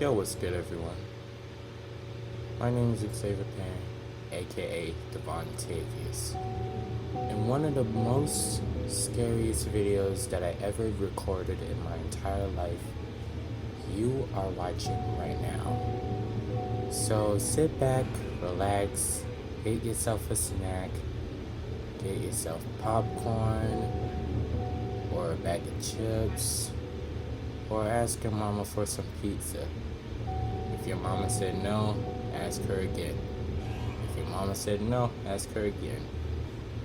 Yo, what's good, everyone? My name is Xavier Pan, aka Devonetavious. In one of the most scariest videos that I ever recorded in my entire life, you are watching right now. So sit back, relax, get yourself a snack, get yourself popcorn, or a bag of chips, or ask your mama for some pizza. If your mama said no, ask her again. If your mama said no, ask her again.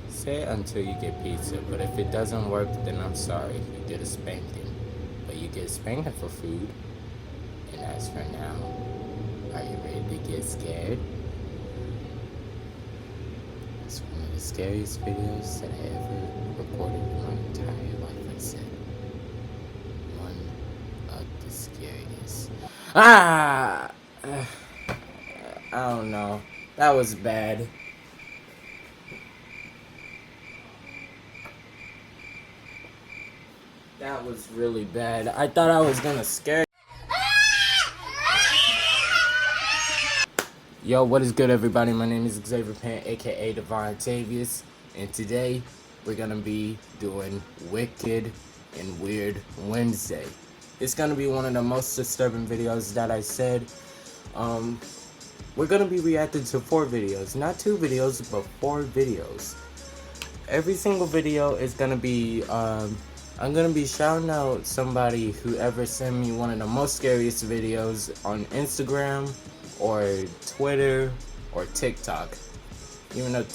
Say it until you get pizza, but if it doesn't work, then I'm sorry, you get a spanking. But you get spanking for food. And as for now, are you ready to get scared? It's one of the scariest videos that I ever recorded in my entire life, I said. One of the scariest. I don't know. That was bad. That was really bad. I thought I was gonna scare. Yo, what is good, everybody? My name is Xavier Pan, aka Devonetavious, and today we're gonna be doing Wicked and Weird Wednesday. It's gonna be one of the most disturbing videos that I said. We're gonna be reacting to 4 videos, not 2 videos, but 4 videos. Every single video is gonna be, I'm gonna be shouting out somebody who ever sent me one of the most scariest videos on Instagram or Twitter or TikTok. Even though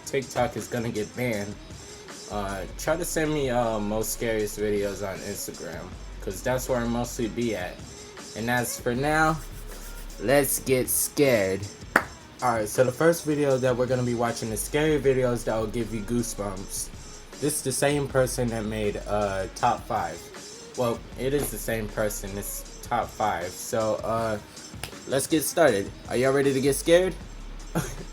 TikTok is gonna get banned, try to send me most scariest videos on Instagram, because that's where I mostly be at. And as for now, let's get scared. Alright, so the first video that we're gonna be watching is scary videos that will give you goosebumps. This is the same person that made top 5. Well, it is the same person. It's top 5. So let's get started. Are y'all ready to get scared?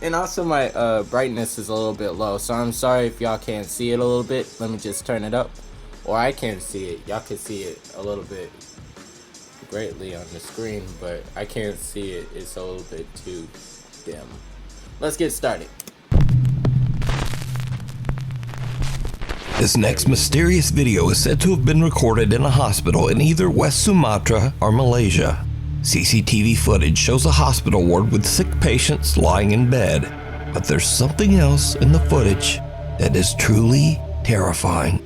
And also my brightness is a little bit low, so I'm sorry if y'all can't see it a little bit. Let me just turn it up. Or I can't see it. Y'all can see it a little bit greatly on the screen, but I can't see it. It's a little bit too dim. Let's get started. This next mysterious video is said to have been recorded in a hospital in either West Sumatra or Malaysia. CCTV footage shows a hospital ward with sick patients lying in bed, but there's something else in the footage that is truly terrifying.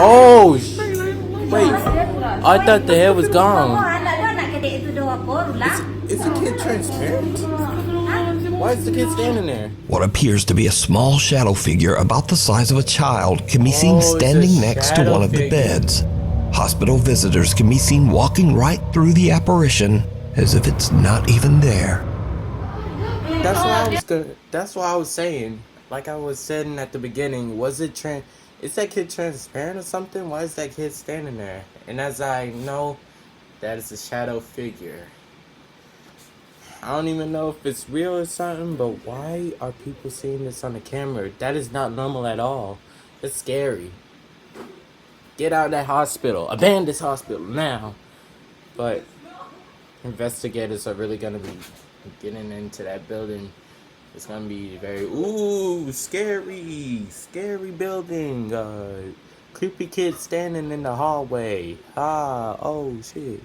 Oh, wait. I thought the head was gone. Is the kid transparent? Why is the kid standing there? What appears to be a small shadow figure about the size of a child can be seen standing next to one of the beds. Hospital visitors can be seen walking right through the apparition as if it's not even there. That's why I was saying, like I was saying at the beginning, is that kid transparent or something? Why is that kid standing there? And as I know, that is a shadow figure. I don't even know if it's real or something, but why are people seeing this on the camera? That is not normal at all. It's scary. Get out of that hospital. Abandon this hospital now. But investigators are really going to be getting into that building. It's going to be very, scary building. Creepy kid standing in the hallway. Oh shit.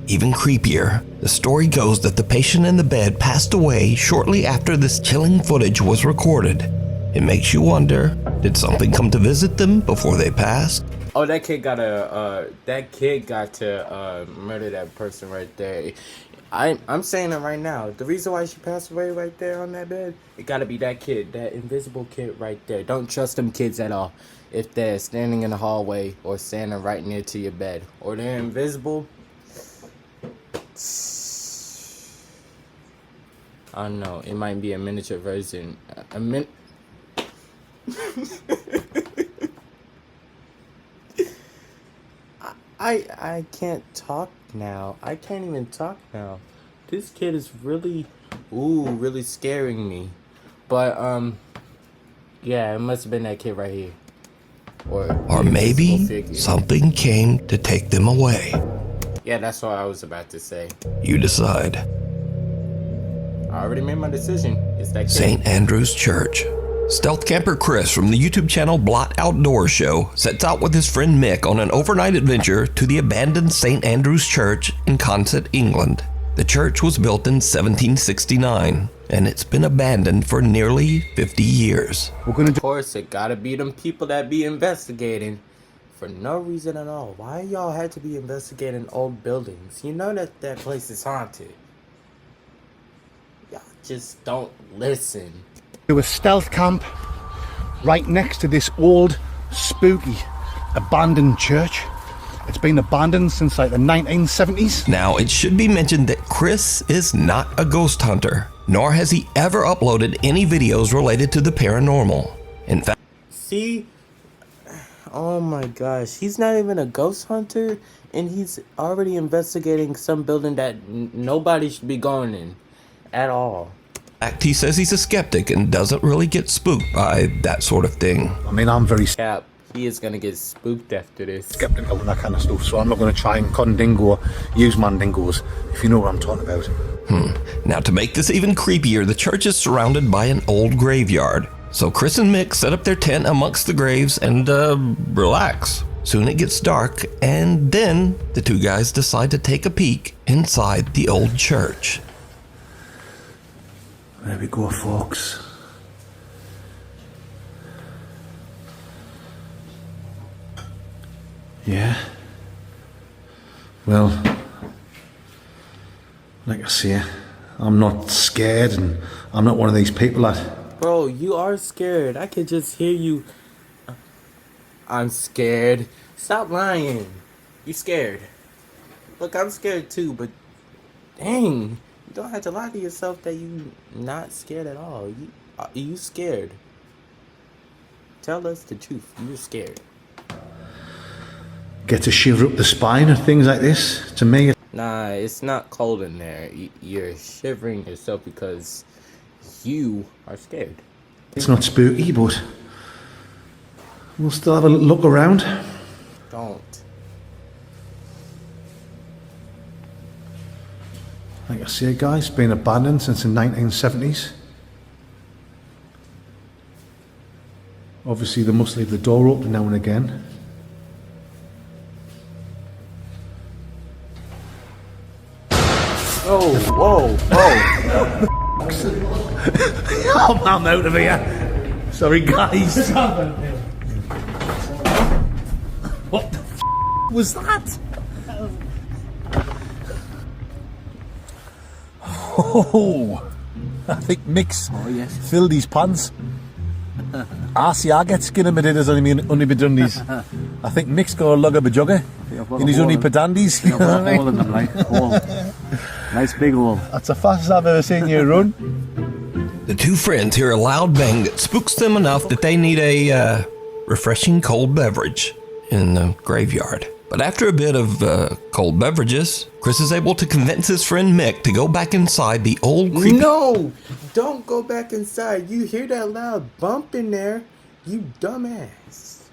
Even creepier, the story goes that the patient in the bed passed away shortly after this chilling footage was recorded. It makes you wonder, did something come to visit them before they passed? Oh, that kid got to murder that person right there. I'm saying it right now. The reason why she passed away right there on that bed, it gotta be that kid, that invisible kid right there. Don't trust them kids at all. If they're standing in the hallway or standing right near to your bed, or they're invisible, I don't know. It might be a miniature version. I can't talk now. I can't even talk now. This kid is really scaring me. But yeah, it must have been that kid right here. Or maybe something came to take them away. Yeah, that's what I was about to say. You decide. I already made my decision. It's that kid. St. Andrew's Church. Stealth camper Chris from the YouTube channel Blot Outdoor Show sets out with his friend Mick on an overnight adventure to the abandoned St. Andrew's Church in Consett, England. The church was built in 1769, and it's been abandoned for nearly 50 years. Of course, it gotta be them people that be investigating for no reason at all. Why y'all had to be investigating old buildings? You know that place is haunted. Y'all just don't listen. Do a stealth camp right next to this old, spooky, abandoned church. It's been abandoned since like the 1970s. Now, it should be mentioned that Chris is not a ghost hunter, nor has he ever uploaded any videos related to the paranormal. In fact, see? Oh my gosh, he's not even a ghost hunter, and he's already investigating some building that nobody should be going in at all. he says he's a skeptic and doesn't really get spooked by that sort of thing. I mean, I'm very Cap, he is gonna get spooked after this. skeptical and that kind of stuff, so I'm not going to try and condingo or use mandingos, if you know what I'm talking about. Now, to make this even creepier, the church is surrounded by an old graveyard. So Chris and Mick set up their tent amongst the graves and, relax. Soon it gets dark, and then the two guys decide to take a peek inside the old church. There we go, folks. Yeah. Well, like I say, I'm not scared, and I'm not one of these people that... Bro, you are scared. I can just hear you. I'm scared. Stop lying. You scared. Look, I'm scared too, but dang. You don't have to lie to yourself that you not scared at all. You scared. Tell us the truth. You're scared. Get to shiver up the spine and things like this. To me, Nah, it's not cold in there. You're shivering yourself because you are scared. it's not spooky, but we'll still have a look around. Don't. Like I say, guys, it's been abandoned since the 1970s. Obviously, they must leave the door open now and again. Oh, whoa, whoa. I'm out of here. Sorry, guys. What the was that? Oh, I think Mick's filled his pants. RCR gets skin in my dinner's only been done these. I think Mick's got a lug of a jugger in his only pedandies. You know what I mean? Nice big hole. That's the fastest I've ever seen you run. The two friends hear a loud bang that spooks them enough that they need a refreshing cold beverage in the graveyard. But after a bit of cold beverages, Chris is able to convince his friend Mick to go back inside the old creepy... No! Don't go back inside. You hear that loud bump in there? You dumbass.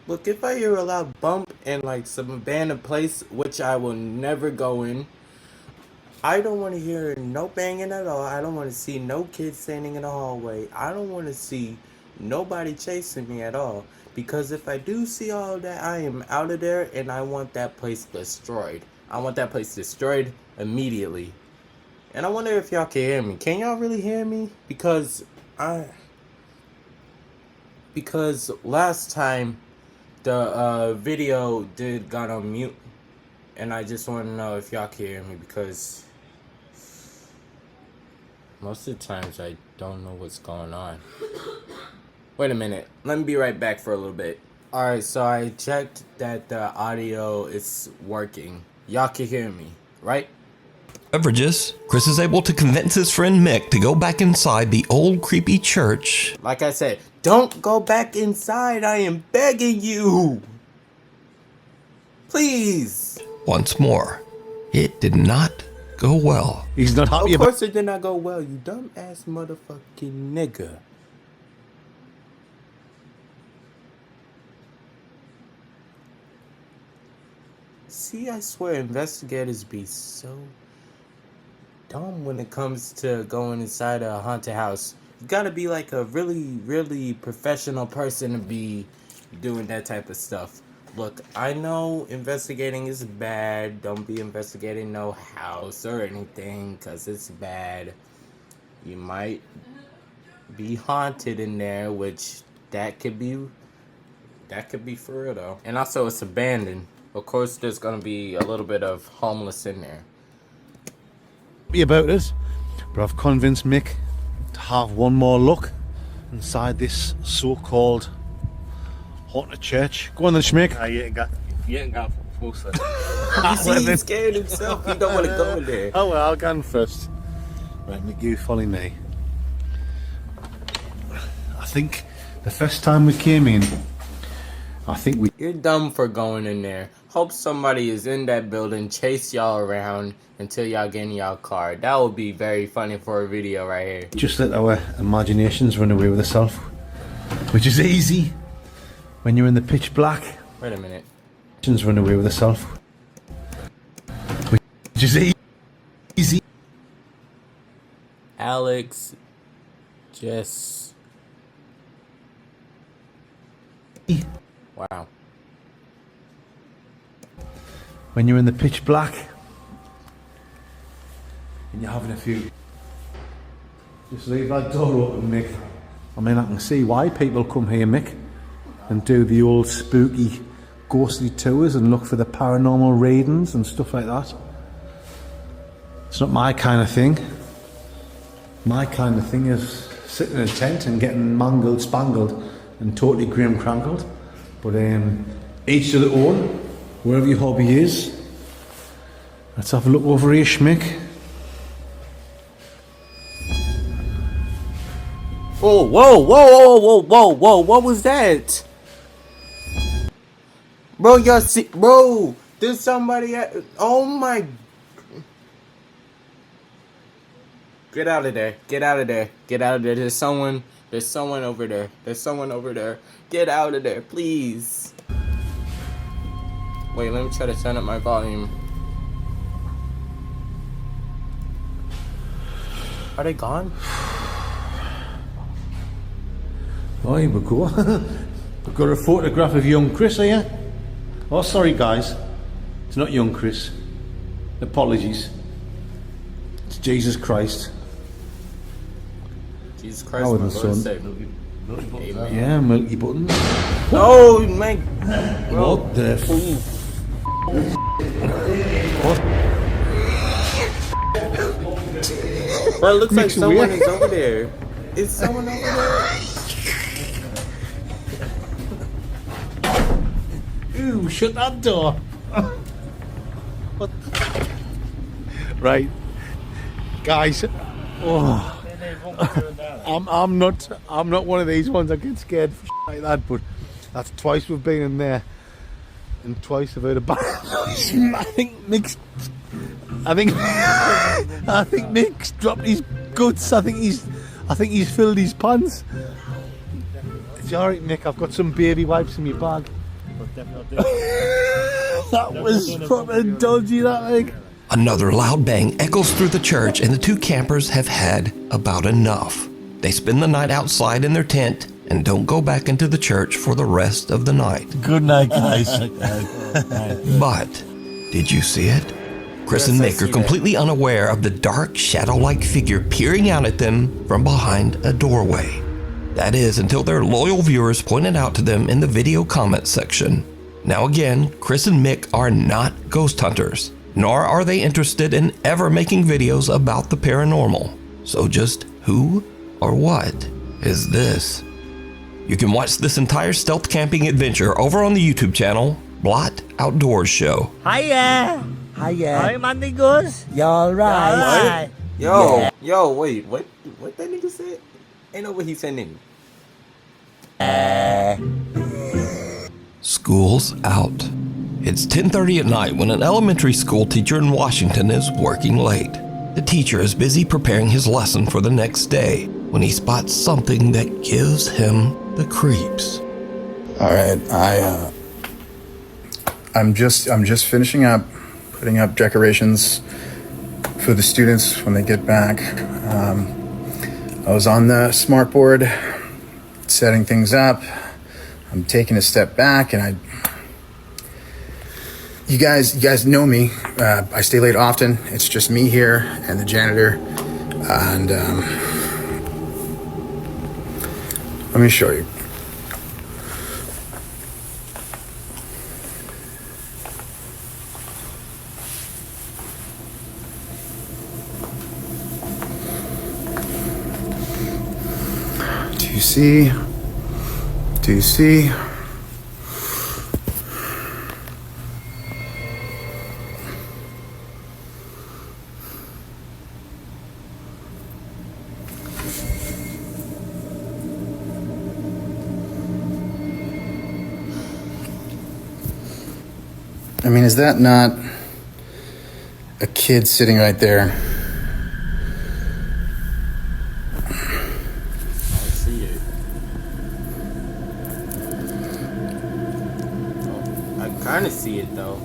Look, if I hear a loud bump in like some abandoned place, which I will never go in, I don't want to hear no banging at all. I don't want to see no kids standing in the hallway. I don't want to see nobody chasing me at all. Because if I do see all that, I am out of there and I want that place destroyed. I want that place destroyed immediately. And I wonder if y'all can hear me. Can y'all really hear me? Because last time the video got on mute. And I just want to know if y'all can hear me, because most of the times I don't know what's going on. Wait a minute. Let me be right back for a little bit. Alright, so I checked that the audio is working. Y'all can hear me, right? beverages. Chris is able to convince his friend Mick to go back inside the old creepy church. Like I said, Don't go back inside. I am begging you. Please. Once more, it did not go well. He's not happy Of about course it did not go well, you dumb ass motherfucking nigga. See, I swear investigators be so dumb when it comes to going inside a haunted house. You gotta be like a really, really professional person to be doing that type of stuff. Look, I know investigating is bad. Don't be investigating no house or anything, cause it's bad. You might be haunted in there, which that could be for real though. And also it's abandoned. Of course there's gonna be a little bit of homeless in there. about it, but I've convinced Mick to have one more look inside this so-called haunted church. Go on then, Schmick. You ain't got full set. You see, he's scared himself. He don't want to go in there. Oh well, I'll go in first. Right, Mick, you follow me. I think the first time we came in, You're dumb for going in there. Hope somebody is in that building, chase y'all around until y'all get in y'all car. That would be very funny for a video right here. just let our imaginations run away with ourselves, which is easy when you're in the pitch black. Wait a minute. Run away with ourselves, which is easy. Alex, Jess. Wow. When you're in the pitch black and you're having a few, just leave that door open, Mick. I mean, I can see why people come here, Mick, and do the old spooky ghostly tours and look for the paranormal readings and stuff like that. It's not my kind of thing. My kind of thing is sitting in a tent and getting mangled, spangled and totally grim crankled. But each to their own, wherever your hobby is. Let's have a look over here, Schmick. Oh, whoa, whoa, whoa, whoa, whoa, whoa, what was that? Bro, y'all see, bro, there's somebody at, oh my. Get out of there, get out of there, get out of there. There's someone over there. There's someone over there. Get out of there, please. Wait, let me try to turn up my volume. Are they gone? Oh, here we go. We've got a photograph of young Chris here. Oh, sorry guys. It's not young Chris. Apologies. It's Jesus Christ. Jesus Christ, Our my Lord Son. and Savior. Amen. Yeah, milky buttons. Oh, man. Bro, What the bro, it looks like Makes it someone weird. is over there. Is someone over there? Ooh, shut that door. What? Right. Guys. Oh. I'm not one of these ones that get scared for like that, but that's twice we've been in there and twice I've heard a bad noise. I think Mick's dropped his guts. I think he's filled his pants. It's alright, Mick, I've got some baby wipes in my bag. That was proper dodgy, that like. Another loud bang echoes through the church, and the two campers have had about enough. They spend the night outside in their tent and don't go back into the church for the rest of the night. Good night, guys. But did you see it? Chris and Yes, I Mick are see completely unaware of the dark, shadow-like figure peering out at them from behind a doorway. That is, until their loyal viewers point it out to them in the video comment section. Now again, Chris and Mick are not ghost hunters, nor are they interested in ever making videos about the paranormal. So just who or what is this? You can watch this entire stealth camping adventure over on the YouTube channel, Blot Outdoors Show. Hiya! Hi, Monday goes. You alright? Yo, yo, wait, what that nigga said? Ain't know what he said, nigga. School's out. It's 10:30 at night when an elementary school teacher in Washington is working late. The teacher is busy preparing his lesson for the next day when he spots something that gives him the creeps. All right, I'm just finishing up putting up decorations for the students when they get back. I was on the smart board setting things up. I'm taking a step back, and you guys know me. I stay late often. It's just me here and the janitor, and let me show you. Do you see? I mean, is that not a kid sitting right there? I kind of see it though.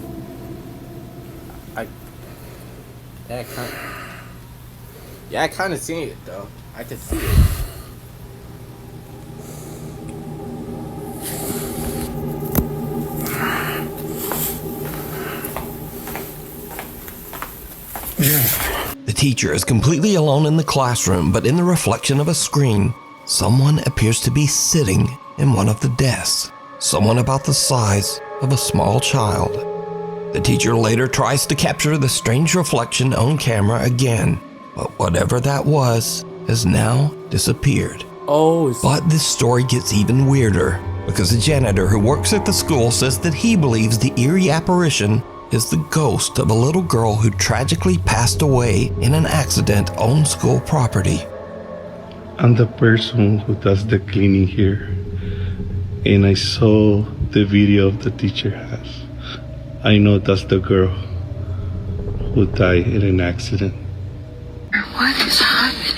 I kind of see it though. I can see it. The teacher is completely alone in the classroom, but in the reflection of a screen, someone appears to be sitting in one of the desks. Someone about the size of a small child. The teacher later tries to capture the strange reflection on camera again, but whatever that was has now disappeared. But this story gets even weirder because the janitor who works at the school says that he believes the eerie apparition is the ghost of a little girl who tragically passed away in an accident on school property. I'm the person who does the cleaning here, and I saw the video of the teacher has. I know that's the girl who died in an accident. What is happening?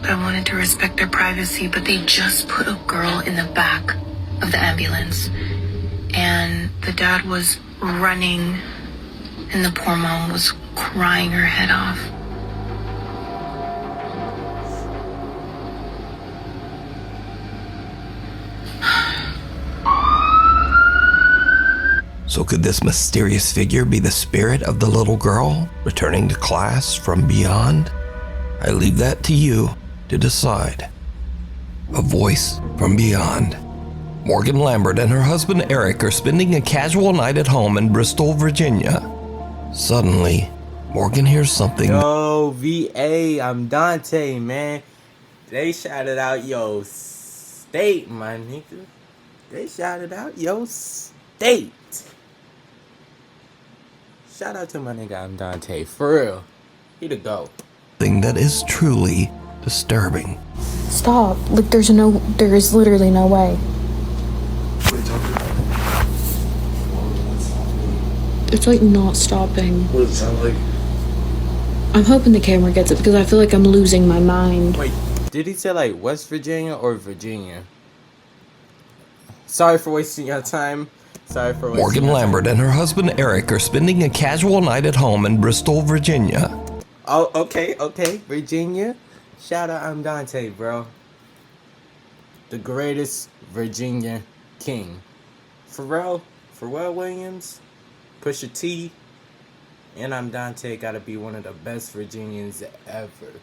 I wanted to respect their privacy, but they just put a girl in the back of the ambulance, and the dad was running, and the poor mom was crying her head off. So could this mysterious figure be the spirit of the little girl returning to class from beyond? I leave that to you to decide. A voice from beyond. Morgan Lambert and her husband Eric are spending a casual night at home in Bristol, Virginia. Suddenly, Morgan hears something. Yo, VA, I'm Dante, man. They shouted out yo state, my nigga. They shouted out yo state. Shout out to my nigga, I'm Dante. For real. He the GOAT. Thing that is truly disturbing. Stop. Like, there is literally no way. What are you talking about? It's like not stopping. What does it sound like? I'm hoping the camera gets it because I feel like I'm losing my mind. Wait, did he say like West Virginia or Virginia? Sorry for wasting your time. Morgan Lambert and her husband Eric are spending a casual night at home in Bristol, Virginia. Oh, okay, Virginia. Shout out, I'm Dante, bro. The greatest Virginia king. Pharrell Williams, Pusha T, and I'm Dante gotta be one of the best Virginians ever.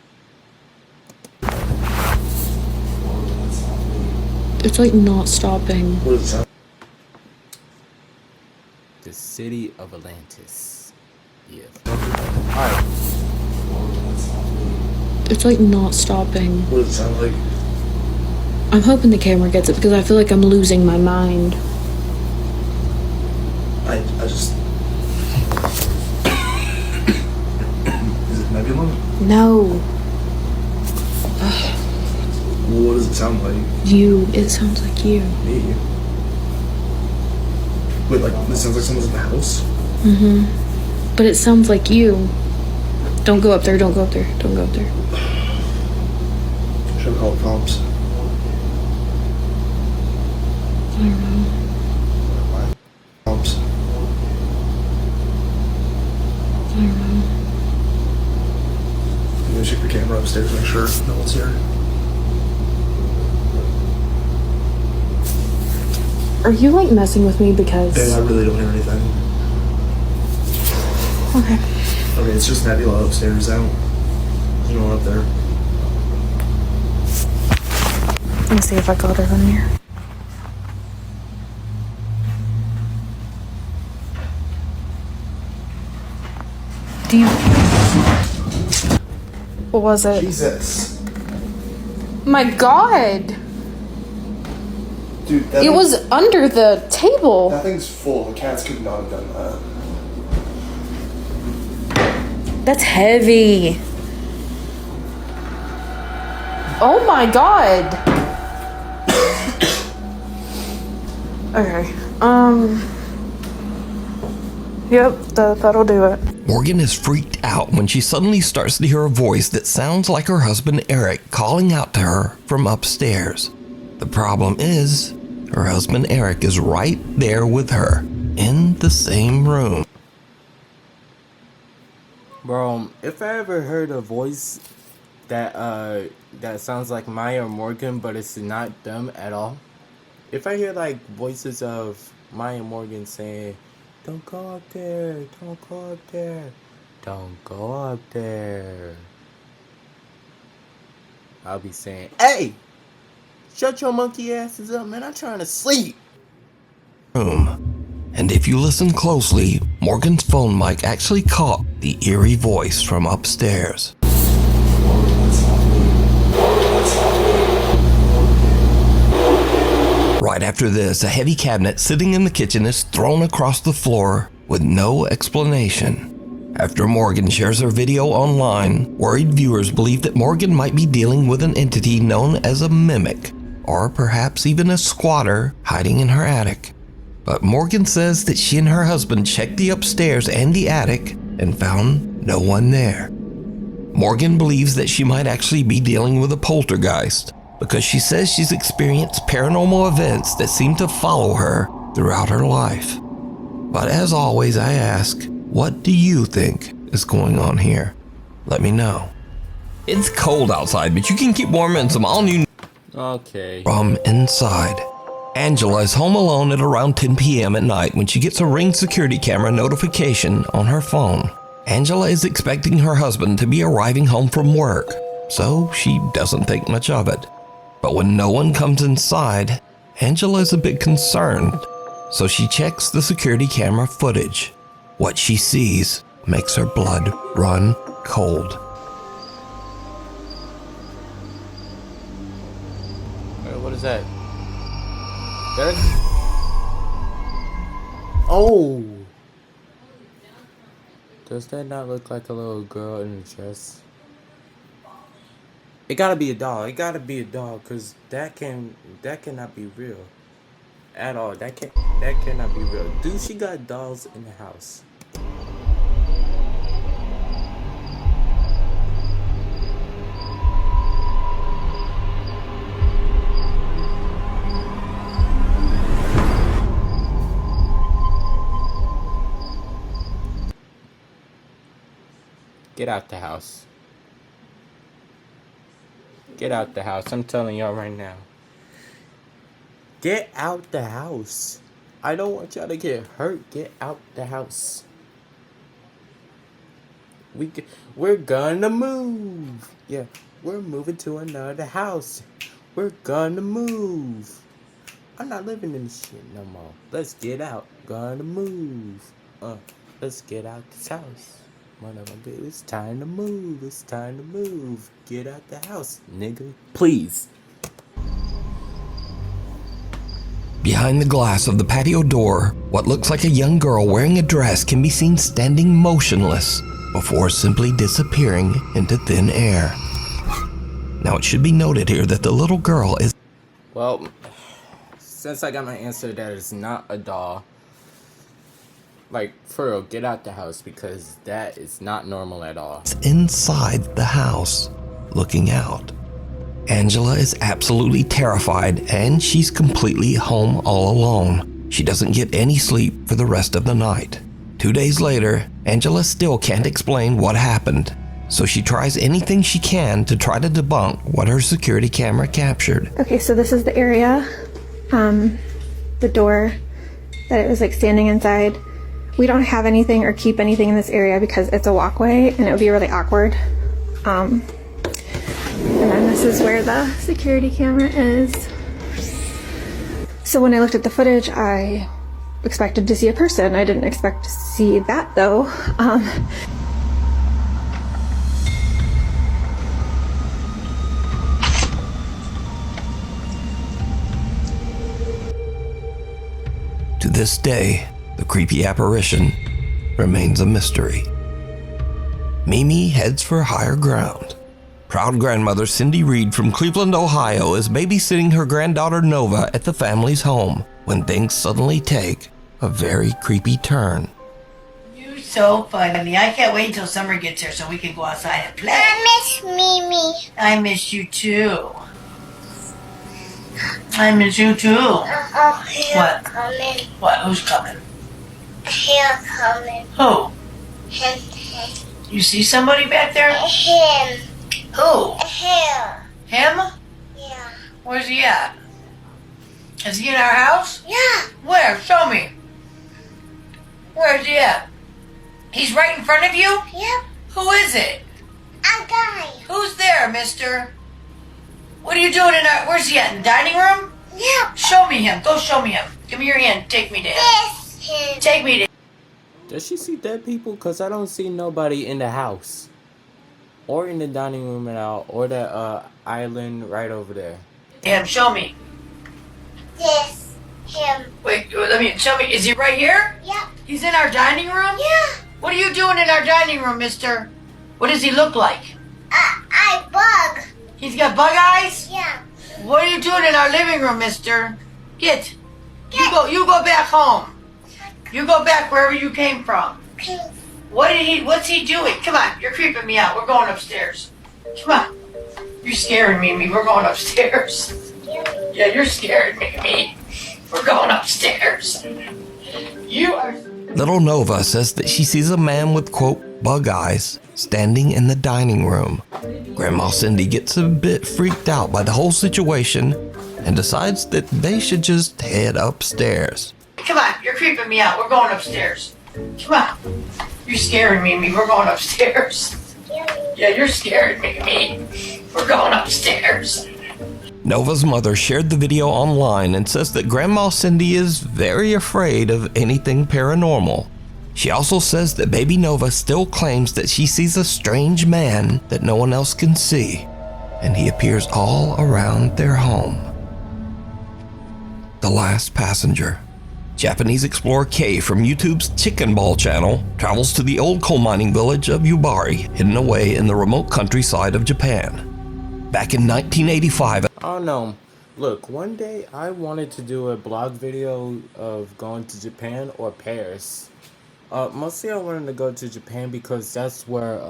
It's like not stopping. What does it sound like? The city of Atlantis. Yeah. Alright. It's like not stopping. What does it sound like? I'm hoping the camera gets it because I feel like I'm losing my mind. I just... Is it Nebula? No. sound like? You. It sounds like you. Me. Wait, like, this sounds like someone's in the house? But it sounds like you. Don't go up there, don't go up there, don't go up there. Should I call the cops? I don't know. Cops. I don't know. I'm gonna check the camera upstairs, make sure no one's here. Are you like messing with me because... I really don't hear anything. Okay. Okay, it's just Nebula upstairs. There's no one up there. Let me see if I got her in here. Do you... What was it? Jesus. My God! Dude, It was under the table. that thing's full. The cats could not have done that. That's heavy. Oh my God. Okay. Yep, that'll do it. Morgan is freaked out when she suddenly starts to hear a voice that sounds like her husband Eric calling out to her from upstairs. The problem is, her husband Eric is right there with her, in the same room. Bro, if I ever heard a voice that sounds like Maya or Morgan, but it's not them at all. If I hear like voices of Maya and Morgan saying, "Don't go up there, don't go up there, don't go up there," I'll be saying, "Hey! Shut your monkey asses up, man. I'm trying to sleep." And if you listen closely, Morgan's phone mic actually caught the eerie voice from upstairs. Right after this, a heavy cabinet sitting in the kitchen is thrown across the floor with no explanation. After Morgan shares her video online, worried viewers believe that Morgan might be dealing with an entity known as a mimic, or perhaps even a squatter hiding in her attic. But Morgan says that she and her husband checked the upstairs and the attic and found no one there. Morgan believes that she might actually be dealing with a poltergeist because she says she's experienced paranormal events that seem to follow her throughout her life. But as always, I ask, what do you think is going on here? Let me know. It's cold outside, but you can keep warm in some all-new... Okay. From inside. Angela is home alone at around 10 p.m. at night when she gets a Ring security camera notification on her phone. Angela is expecting her husband to be arriving home from work, so she doesn't think much of it. But when no one comes inside, Angela is a bit concerned, so she checks the security camera footage. What she sees makes her blood run cold. What is that? Oh! Does that not look like a little girl in a dress? It gotta be a doll. It gotta be a doll, cause that cannot be real. At all. That cannot be real. Dude, she got dolls in the house. Get out the house. Get out the house. I'm telling y'all right now. Get out the house. I don't want y'all to get hurt. Get out the house. We're gonna move. Yeah, we're moving to another house. We're gonna move. I'm not living in this shit no more. Let's get out. Gonna move. Let's get out this house. It's time to move. It's time to move. Get out the house, nigga. Please. Behind the glass of the patio door, what looks like a young girl wearing a dress can be seen standing motionless before simply disappearing into thin air. Now, it should be noted here that the little girl is Well, since I got my answer that it's not a doll, like, for real, get out the house, because that is not normal at all. inside the house, looking out. Angela is absolutely terrified, and she's completely home all alone. She doesn't get any sleep for the rest of the night. 2 days later, Angela still can't explain what happened, so she tries anything she can to try to debunk what her security camera captured. Okay, so this is the area, the door that it was like standing inside. We don't have anything or keep anything in this area because it's a walkway and it would be really awkward. And then this is where the security camera is. So when I looked at the footage, I expected to see a person. I didn't expect to see that though. To this day, the creepy apparition remains a mystery. Mimi heads for higher ground. Proud grandmother Cindy Reed from Cleveland, Ohio is babysitting her granddaughter Nova at the family's home when things suddenly take a very creepy turn. You're so funny. I can't wait until summer gets here so we can go outside and play. I miss Mimi. I miss you too. I miss you too. What? Coming. What? Who's coming? Here coming. Who? Him. You see somebody back there? Him. Who? Here. Him? Yeah. Where's he at? Is he in our house? Yeah. Where? Show me. Where's he at? He's right in front of you? Yep. Who is it? A guy. Who's there, mister? What are you doing in our... Where's he at? In the dining room? Yep. Show me him. Go show me him. Give me your hand. Take me to him. Yes. Him. Take me to... Does she see dead people? Because I don't see nobody in the house. Or in the dining room at all. Or the island right over there. him. Show me. Yes. Him. Wait, let me... Show me. Is he right here? Yep. He's in our dining room? Yeah. What are you doing in our dining room, mister? What does he look like? I bug. He's got bug eyes? Yeah. What are you doing in our living room, mister? Get. You go back home. You go back wherever you came from. What's he doing? Come on, you're creeping me out. We're going upstairs. Come on. You're scaring me, Mimi. We're going upstairs. Yeah, you're scaring me, Mimi. We're going upstairs. You are... Little Nova says that she sees a man with, quote, bug eyes standing in the dining room. Grandma Cindy gets a bit freaked out by the whole situation and decides that they should just head upstairs. Come on, you're creeping me out. We're going upstairs. Come on. You're scaring me, Mimi. We're going upstairs. Yeah, you're scaring me, Mimi. We're going upstairs. Nova's mother shared the video online and says that Grandma Cindy is very afraid of anything paranormal. She also says that baby Nova still claims that she sees a strange man that no one else can see, and he appears all around their home. The Last Passenger. Japanese explorer Kei from YouTube's Chicken Ball channel travels to the old coal mining village of Yubari, hidden away in the remote countryside of Japan. Back in 1985, I don't know. Look, one day I wanted to do a blog video of going to Japan or Paris. Mostly I wanted to go to Japan because that's where,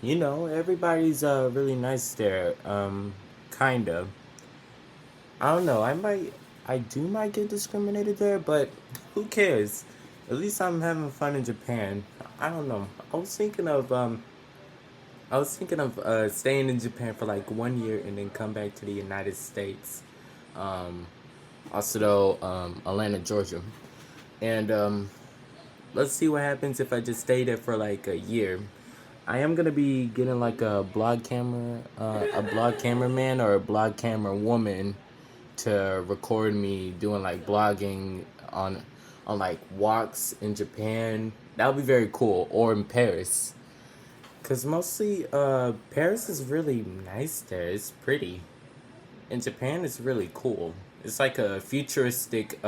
you know, everybody's really nice there. Kind of. I don't know. I might get discriminated there, but who cares? At least I'm having fun in Japan. I don't know. I was thinking of staying in Japan for like 1 year and then come back to the United States. Also, Atlanta, Georgia. And let's see what happens if I just stay there for like a year. I am gonna be getting like a blog cameraman or a blog camera woman to record me doing like blogging on like walks in Japan. That would be very cool. Or in Paris. Because mostly, Paris is really nice there. It's pretty. And Japan is really cool. It's like a futuristic,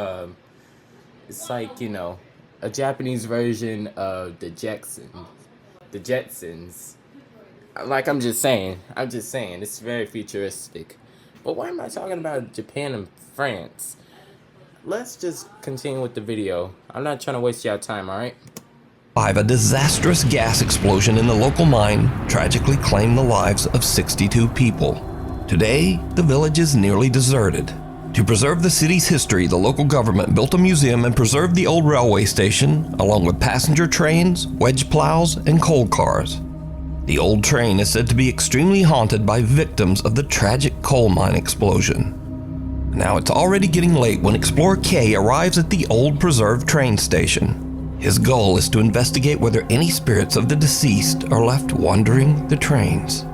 it's like, you know, a Japanese version of the Jetsons. like I'm just saying, it's very futuristic. But why am I talking about Japan and France? Let's just continue with the video. I'm not trying to waste your time, alright? A disastrous gas explosion in the local mine tragically claimed the lives of 62 people. Today, the village is nearly deserted. To preserve the city's history, the local government built a museum and preserved the old railway station, along with passenger trains, wedge plows, and coal cars. The old train is said to be extremely haunted by victims of the tragic coal mine explosion. Now it's already getting late when Explorer K arrives at the old preserved train station. His goal is to investigate whether any spirits of the deceased are left wandering the trains.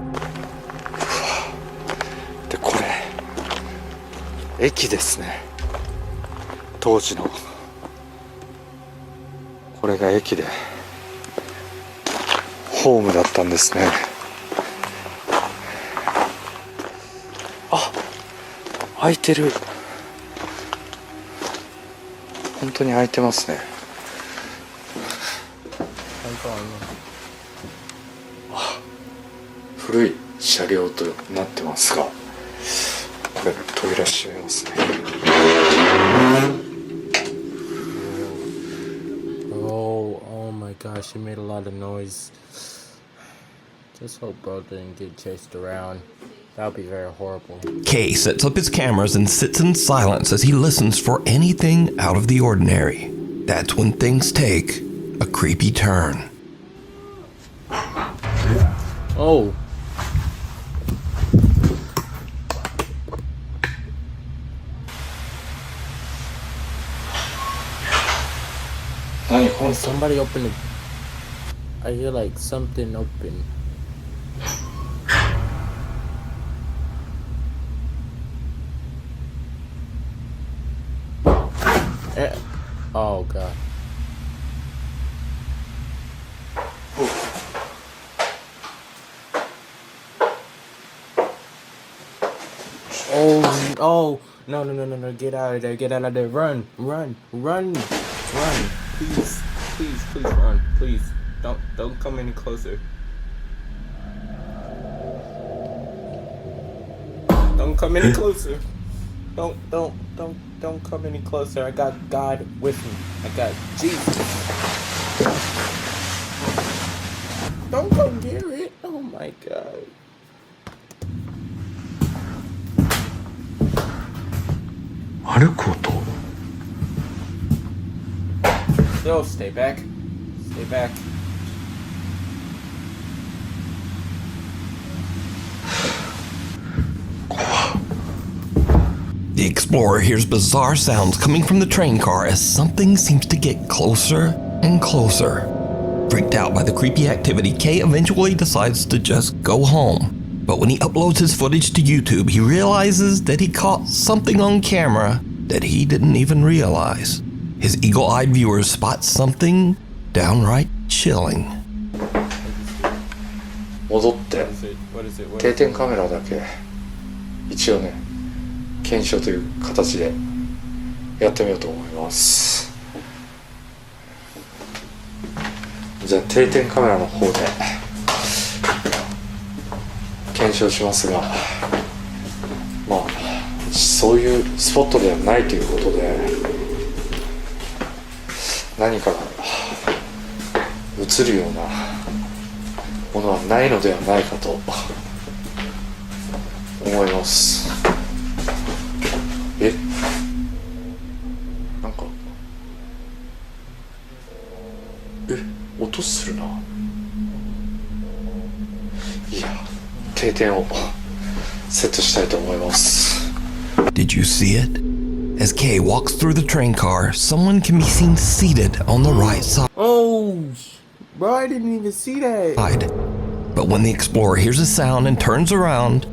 で、これ駅ですね。当時のこれが駅でホームだったんですね。あ、開いてる。本当に開いてますね。あ、古い車両となってますが、これ扉閉めますね。Oh my gosh, he made a lot of noise. Just hope bro didn't get chased around. That would be very horrible. Kay sets up his cameras and sits in silence as he listens for anything out of the ordinary. That's when things take a creepy turn. Oh. Oh, somebody open it. I hear like something open. Oh god. Oh, no, get out of there, run, please, run, please, don't come any closer. Don't come any closer. Don't come any closer. I got God with me. I got Jesus. Don't come near it. Oh my God. Yo, stay back. Stay back. The explorer hears bizarre sounds coming from the train car as something seems to get closer and closer. Freaked out by the creepy activity, Kay eventually decides to just go home. But when he uploads his footage to YouTube, he realizes that he caught something on camera that he didn't even realize. His eagle-eyed viewers spot something downright chilling. 戻って定点カメラだけ一応ね検証という形でやってみようと思います。じゃあ定点カメラの方で検証しますが、まあそういうスポットではないということで何かが映るようなものはないのではないかと思います。なんか音するな。いや定点をセットしたいと思います。 Did you see it? As Kay walks through the train car, someone can be seen seated on the right side. Oh, bro, I didn't even see that. But when the explorer hears a sound and turns around,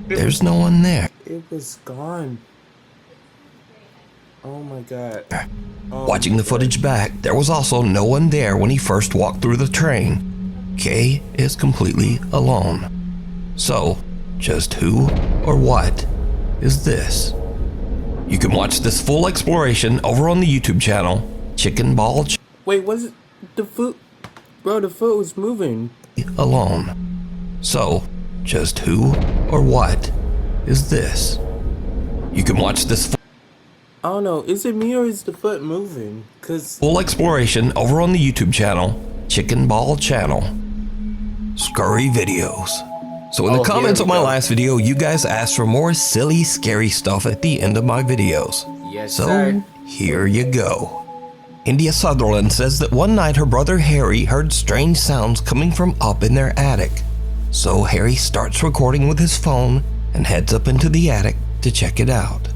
there's no one there. It was gone. Oh my God. Oh, watching the footage back, there was also no one there when he first walked through the train. Kay is completely alone. So, just who or what is this? You can watch this full exploration over on the YouTube channel, Chicken Ball. Wait, was it the foot? Bro, the foot was moving. Alone. So, just who or what is this? You can watch this I don't know, is it me or is the foot moving? Cause full exploration over on the YouTube channel, Chicken Ball Channel. Scary videos. So in the comments of my last video, you guys asked for more silly, scary stuff at the end of my videos. Yes, so, sir. Here you go. India Sutherland says that one night her brother Harry heard strange sounds coming from up in their attic. So Harry starts recording with his phone and heads up into the attic to check it out.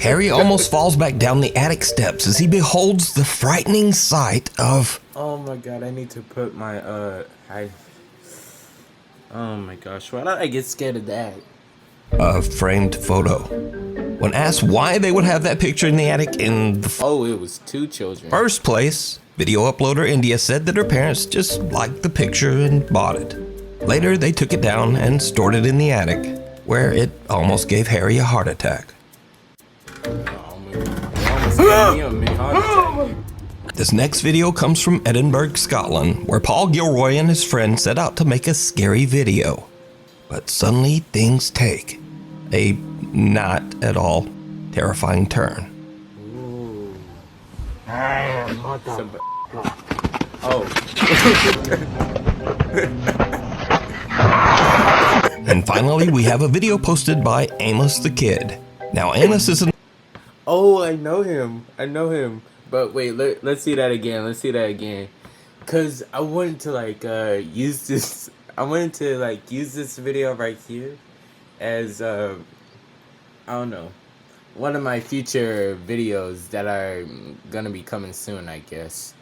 Harry almost falls back down the attic steps as he beholds the frightening sight of... Oh my god, I need to put my, oh my gosh, why did I get scared of that? A framed photo. When asked why they would have that picture in the attic in the it was 2 children. First place, video uploader India said that her parents just liked the picture and bought it. Later, they took it down and stored it in the attic, where it almost gave Harry a heart attack. This next video comes from Edinburgh, Scotland, where Paul Gilroy and his friend set out to make a scary video. But suddenly things take a not at all terrifying turn. And finally, we have a video posted by Amos the Kid. Now, Amos is an... Oh, I know him. But wait, let's see that again. Cause I wanted to use this. I wanted to use this video right here as I don't know, one of my future videos that are gonna be coming soon, I guess.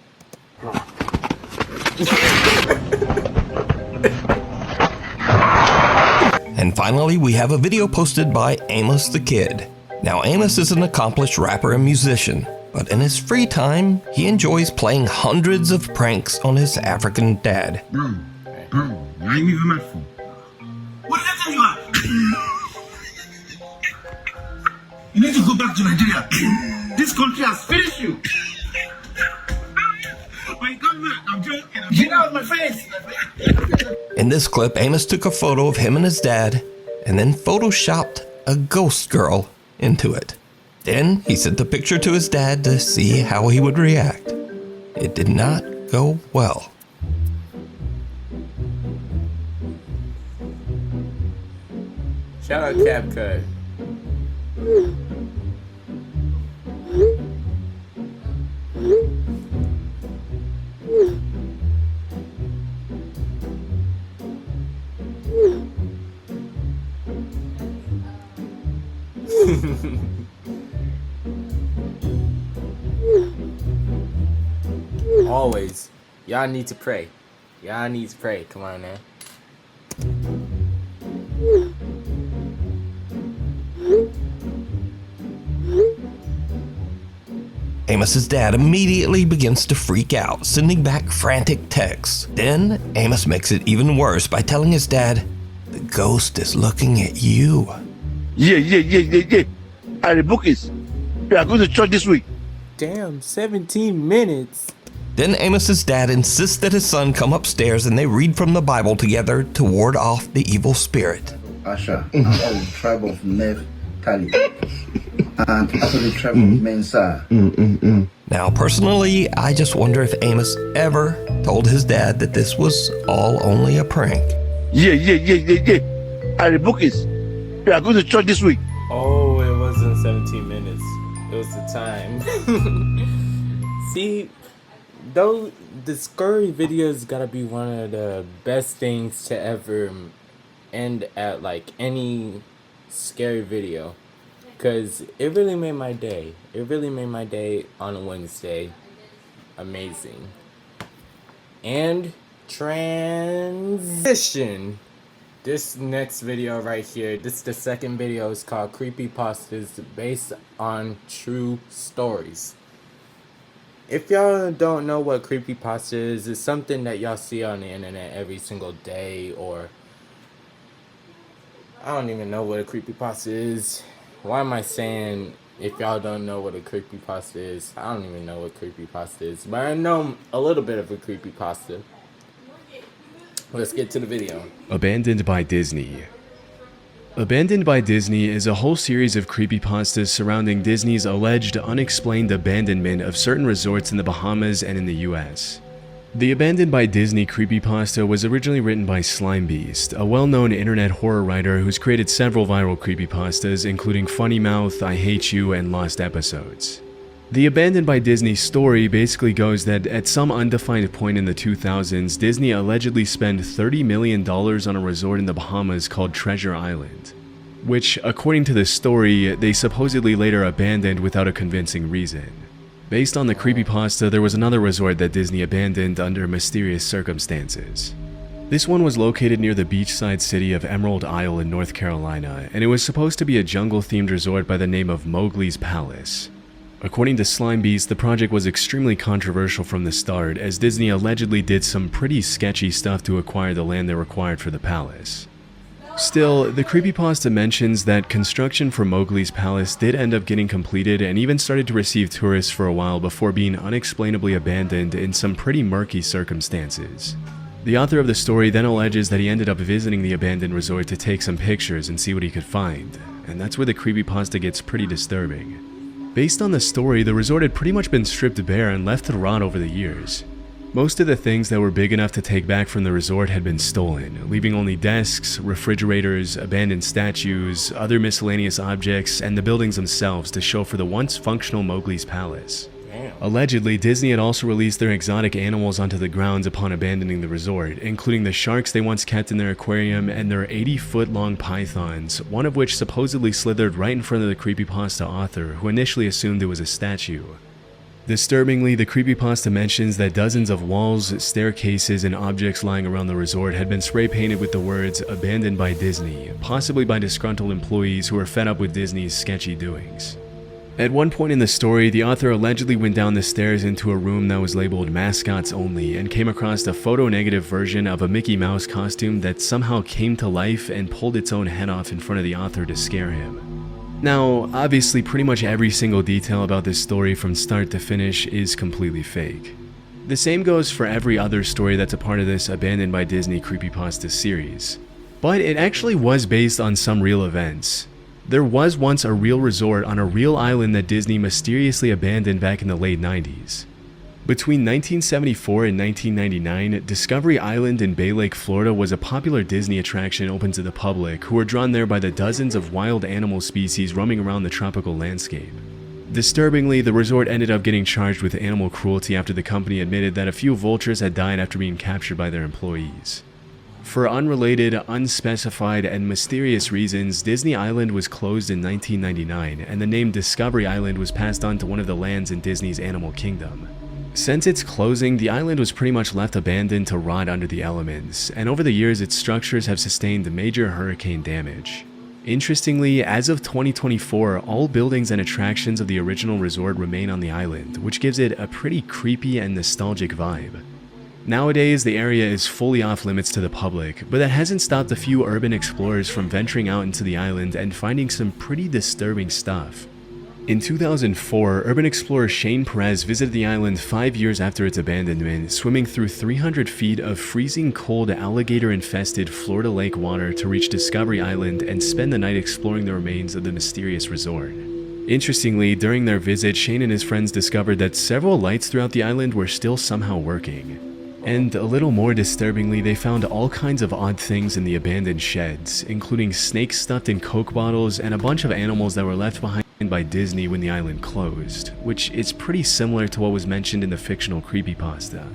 And finally, we have a video posted by Amos the Kid. Now, Amos is an accomplished rapper and musician, but in his free time, he enjoys playing hundreds of pranks on his African dad. Bro, I ain't even mad for. What did I tell you? You need to go back to Nigeria. This country has finished you. Wait, come back. I'm joking. Get out of my face. In this clip, Amos took a photo of him and his dad, and then photoshopped a ghost girl into it. Then he sent the picture to his dad to see how he would react. It did not go well. Shout out CapCut. Always. Y'all need to pray. Come on now. Amos's dad immediately begins to freak out, sending back frantic texts. Then Amos makes it even worse by telling his dad, "The ghost is looking at you." Yeah. I rebook it. We are going to church this week. Damn, 17 minutes. Then Amos's dad insists that his son come upstairs and they read from the Bible together to ward off the evil spirit. Asha, I'm of the tribe of Naphtali, and after the tribe of Mensa. Now, personally, I just wonder if Amos ever told his dad that this was all only a prank. Yeah. I rebook it. We are going to church this week. Oh, it wasn't 17 minutes. It was the time. See, though, the scary videos gotta be one of the best things to ever end at any scary video. Because it really made my day. It really made my day on a Wednesday. Amazing. And transition. This next video right here, this is the second video, is called Creepypastas based on true stories. If y'all don't know what creepypasta is, it's something that y'all see on the internet every single day, or I don't even know what a creepypasta is. Why am I saying If y'all don't know what a creepypasta is, I don't even know what creepypasta is, but I know a little bit of a creepypasta. Let's get to the video. Abandoned by Disney. Abandoned by Disney is a whole series of creepypastas surrounding Disney's alleged unexplained abandonment of certain resorts in the Bahamas and in the US. The Abandoned by Disney creepypasta was originally written by Slimebeast, a well-known internet horror writer who's created several viral creepypastas, including Funny Mouth, I Hate You, and Lost Episodes. The Abandoned by Disney story basically goes that at some undefined point in the 2000s, Disney allegedly spent $30 million on a resort in the Bahamas called Treasure Island, which, according to the story, they supposedly later abandoned without a convincing reason. Based on the creepypasta, there was another resort that Disney abandoned under mysterious circumstances. This one was located near the beachside city of Emerald Isle in North Carolina, and it was supposed to be a jungle-themed resort by the name of Mowgli's Palace. According to Slimebeast, the project was extremely controversial from the start, as Disney allegedly did some pretty sketchy stuff to acquire the land they required for the palace. Still, the creepypasta mentions that construction for Mowgli's Palace did end up getting completed and even started to receive tourists for a while before being unexplainably abandoned in some pretty murky circumstances. The author of the story then alleges that he ended up visiting the abandoned resort to take some pictures and see what he could find, and that's where the creepypasta gets pretty disturbing. Based on the story, the resort had pretty much been stripped bare and left to rot over the years. Most of the things that were big enough to take back from the resort had been stolen, leaving only desks, refrigerators, abandoned statues, other miscellaneous objects, and the buildings themselves to show for the once functional Mowgli's Palace. Damn. Allegedly, Disney had also released their exotic animals onto the grounds upon abandoning the resort, including the sharks they once kept in their aquarium and their 80-foot-long pythons, one of which supposedly slithered right in front of the creepypasta author, who initially assumed it was a statue. Disturbingly, the creepypasta mentions that dozens of walls, staircases, and objects lying around the resort had been spray painted with the words "Abandoned by Disney," possibly by disgruntled employees who were fed up with Disney's sketchy doings. At one point in the story, the author allegedly went down the stairs into a room that was labeled "Mascots Only" and came across a photo-negative version of a Mickey Mouse costume that somehow came to life and pulled its own head off in front of the author to scare him. Now, obviously, pretty much every single detail about this story from start to finish is completely fake. The same goes for every other story that's a part of this Abandoned by Disney creepypasta series. But it actually was based on some real events. There was once a real resort on a real island that Disney mysteriously abandoned back in the late 90s. Between 1974 and 1999, Discovery Island in Bay Lake, Florida was a popular Disney attraction open to the public, who were drawn there by the dozens of wild animal species roaming around the tropical landscape. Disturbingly, the resort ended up getting charged with animal cruelty after the company admitted that a few vultures had died after being captured by their employees. For unrelated, unspecified, and mysterious reasons, Disney Island was closed in 1999, and the name Discovery Island was passed on to one of the lands in Disney's Animal Kingdom. Since its closing, the island was pretty much left abandoned to rot under the elements, and over the years its structures have sustained major hurricane damage. Interestingly, as of 2024, all buildings and attractions of the original resort remain on the island, which gives it a pretty creepy and nostalgic vibe. Nowadays, the area is fully off limits to the public, but that hasn't stopped a few urban explorers from venturing out into the island and finding some pretty disturbing stuff. In 2004, urban explorer Shane Perez visited the island 5 years after its abandonment, swimming through 300 feet of freezing cold alligator-infested Florida lake water to reach Discovery Island and spend the night exploring the remains of the mysterious resort. Interestingly, during their visit, Shane and his friends discovered that several lights throughout the island were still somehow working. And a little more disturbingly, they found all kinds of odd things in the abandoned sheds, including snakes stuffed in Coke bottles and a bunch of animals that were left behind by Disney when the island closed, which is pretty similar to what was mentioned in the fictional creepypasta.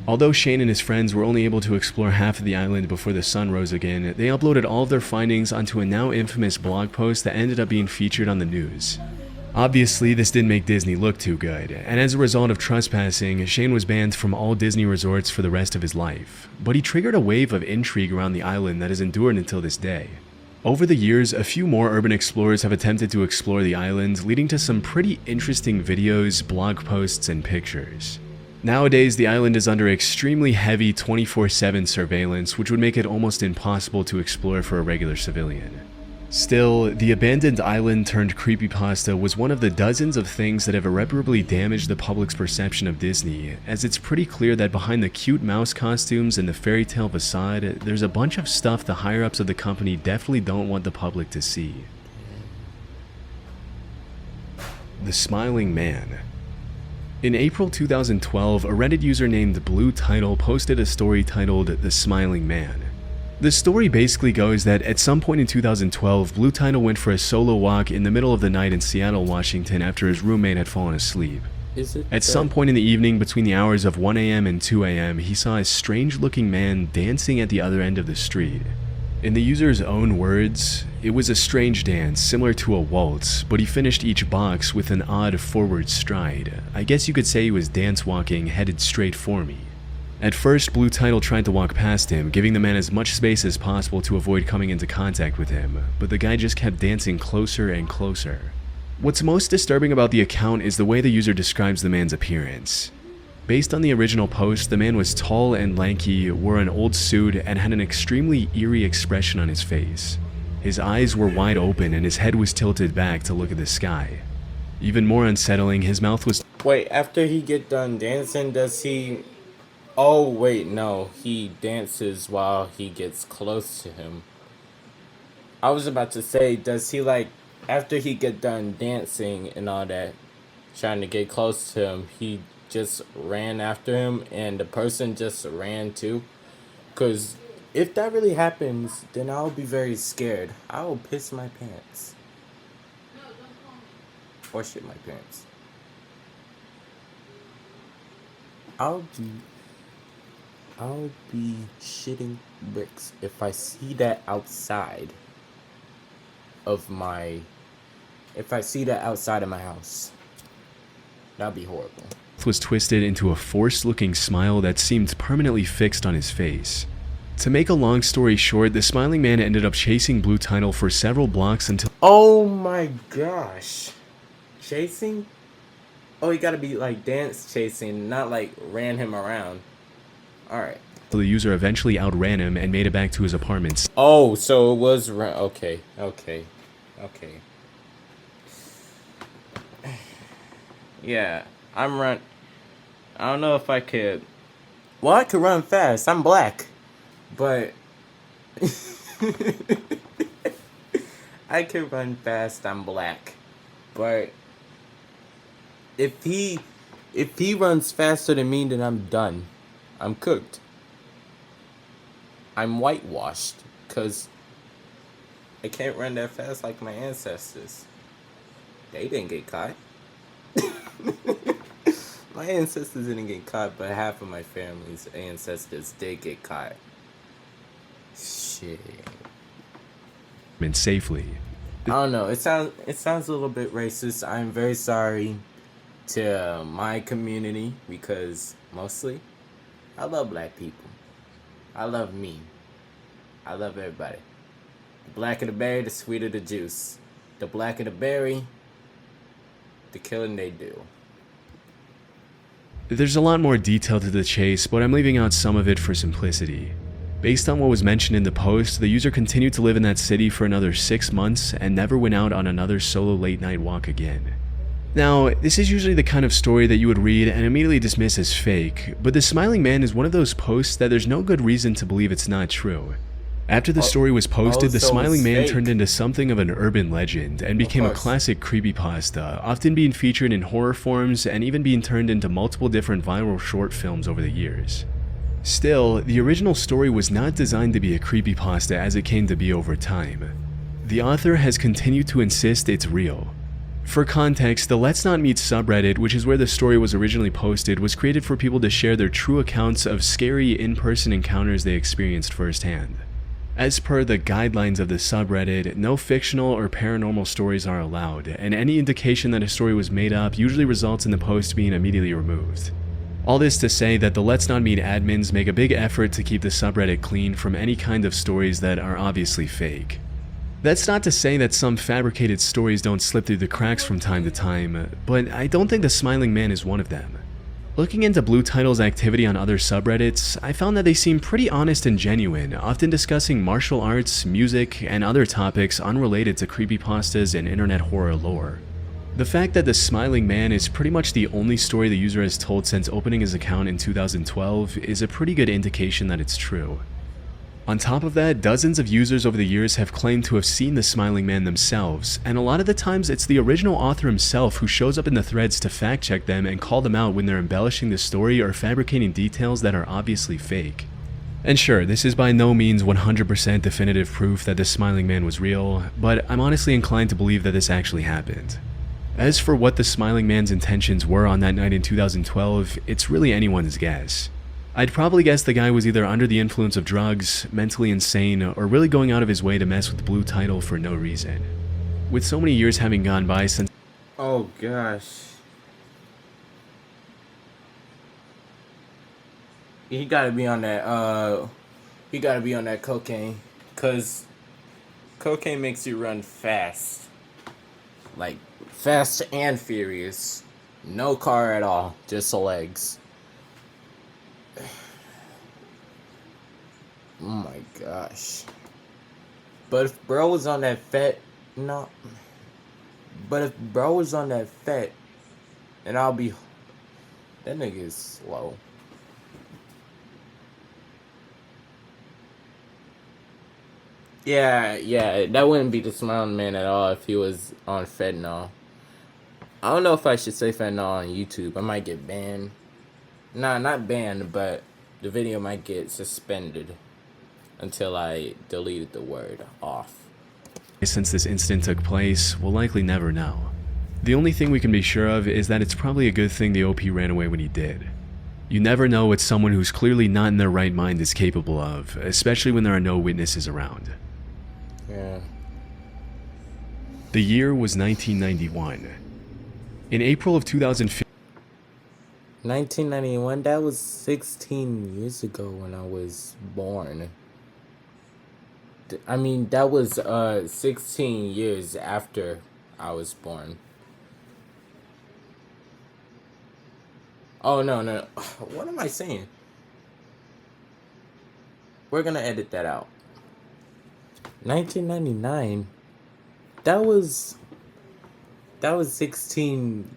Although Shane and his friends were only able to explore half of the island before the sun rose again, they uploaded all of their findings onto a now infamous blog post that ended up being featured on the news. Obviously, this didn't make Disney look too good, and as a result of trespassing, Shane was banned from all Disney resorts for the rest of his life. But he triggered a wave of intrigue around the island that has endured until this day. Over the years, a few more urban explorers have attempted to explore the island, leading to some pretty interesting videos, blog posts, and pictures. Nowadays, the island is under extremely heavy 24/7 surveillance, which would make it almost impossible to explore for a regular civilian. Still, the abandoned island turned creepypasta was one of the dozens of things that have irreparably damaged the public's perception of Disney, as it's pretty clear that behind the cute mouse costumes and the fairy tale facade, there's a bunch of stuff the higher-ups of the company definitely don't want the public to see. The Smiling Man. In April 2012, a Reddit user named Blue Title posted a story titled The Smiling Man. The story basically goes that at some point in 2012, Blue Title went for a solo walk in the middle of the night in Seattle, Washington after his roommate had fallen asleep. At some point in the evening between the hours of 1 a.m. and 2 a.m., he saw a strange-looking man dancing at the other end of the street. In the user's own words, it was a strange dance, similar to a waltz, but he finished each box with an odd forward stride. I guess you could say he was dance-walking, headed straight for me. At first, Blue Title tried to walk past him, giving the man as much space as possible to avoid coming into contact with him, but the guy just kept dancing closer and closer. What's most disturbing about the account is the way the user describes the man's appearance. Based on the original post, the man was tall and lanky, wore an old suit, and had an extremely eerie expression on his face. His eyes were wide open and his head was tilted back to look at the sky. Even more unsettling, his mouth was— Wait, after he get done dancing, does he... Oh, wait, no. He dances while he gets close to him. I was about to say, does he, like, after he get done dancing and all that, trying to get close to him, he just ran after him and the person just ran too? Because if that really happens, then I'll be very scared. I will piss my pants. Or shit my pants. I'll be shitting bricks if I see that outside of my... If I see that outside of my house. That'd be horrible. Was twisted into a forced-looking smile that seemed permanently fixed on his face. To make a long story short, the Smiling Man ended up chasing Blue Title for several blocks until— Oh my gosh. Chasing? Oh, you gotta be like dance chasing, not like ran him around. Alright. The user eventually outran him and made it back to his apartment. Oh, so it was okay. Yeah, I don't know if I could. Well, I could run fast. I'm black. But I could run fast. I'm black. But if he runs faster than me, then I'm done. I'm cooked. I'm whitewashed, because I can't run that fast like my ancestors. They didn't get caught. My ancestors didn't get caught, but half of my family's ancestors did get caught. Shit. And safely. I don't know. It sounds a little bit racist. I'm very sorry to my community, because mostly I love black people. I love me. I love everybody. The blacker the berry, the sweeter the juice. The blacker the berry, the killing they do. There's a lot more detail to the chase, but I'm leaving out some of it for simplicity. Based on what was mentioned in the post, the user continued to live in that city for another 6 months and never went out on another solo late night walk again. Now, this is usually the kind of story that you would read and immediately dismiss as fake, but the Smiling Man is one of those posts that there's no good reason to believe it's not true. After the story was posted, the Smiling Man turned into something of an urban legend and became a classic creepypasta, often being featured in horror forms and even being turned into multiple different viral short films over the years. Still, the original story was not designed to be a creepypasta as it came to be over time. The author has continued to insist it's real. For context, the Let's Not Meet subreddit, which is where the story was originally posted, was created for people to share their true accounts of scary in-person encounters they experienced firsthand. As per the guidelines of the subreddit, no fictional or paranormal stories are allowed, and any indication that a story was made up usually results in the post being immediately removed. All this to say that the Let's Not Meet admins make a big effort to keep the subreddit clean from any kind of stories that are obviously fake. That's not to say that some fabricated stories don't slip through the cracks from time to time, but I don't think the Smiling Man is one of them. Looking into Blue Title's activity on other subreddits, I found that they seem pretty honest and genuine, often discussing martial arts, music, and other topics unrelated to creepypastas and internet horror lore. The fact that the Smiling Man is pretty much the only story the user has told since opening his account in 2012 is a pretty good indication that it's true. On top of that, dozens of users over the years have claimed to have seen the Smiling Man themselves, and a lot of the times it's the original author himself who shows up in the threads to fact check them and call them out when they're embellishing the story or fabricating details that are obviously fake. And sure, this is by no means 100% definitive proof that the Smiling Man was real, but I'm honestly inclined to believe that this actually happened. As for what the Smiling Man's intentions were on that night in 2012, it's really anyone's guess. I'd probably guess the guy was either under the influence of drugs, mentally insane, or really going out of his way to mess with Blue Title for no reason. With so many years having gone by since— Oh gosh. He gotta be on that, he gotta be on that cocaine. Cause cocaine makes you run fast. Like, fast and furious. No car at all, just the legs. Oh my gosh. But if bro was on that But if bro was on that then I'll be... That nigga is slow. Yeah, that wouldn't be the Smiling Man at all if he was on fentanyl. I don't know if I should say fentanyl on YouTube. I might get banned. Nah, not banned, but the video might get suspended until I deleted the word off. Since this incident took place, we'll likely never know. The only thing we can be sure of is that it's probably a good thing the OP ran away when he did. You never know what someone who's clearly not in their right mind is capable of, especially when there are no witnesses around. Yeah. The year was 1991. In April of 2015, 1991, that was 16 years ago when I was born. I mean, that was 16 years after I was born. Oh, no. What am I saying? We're gonna edit that out. 1999, that was 16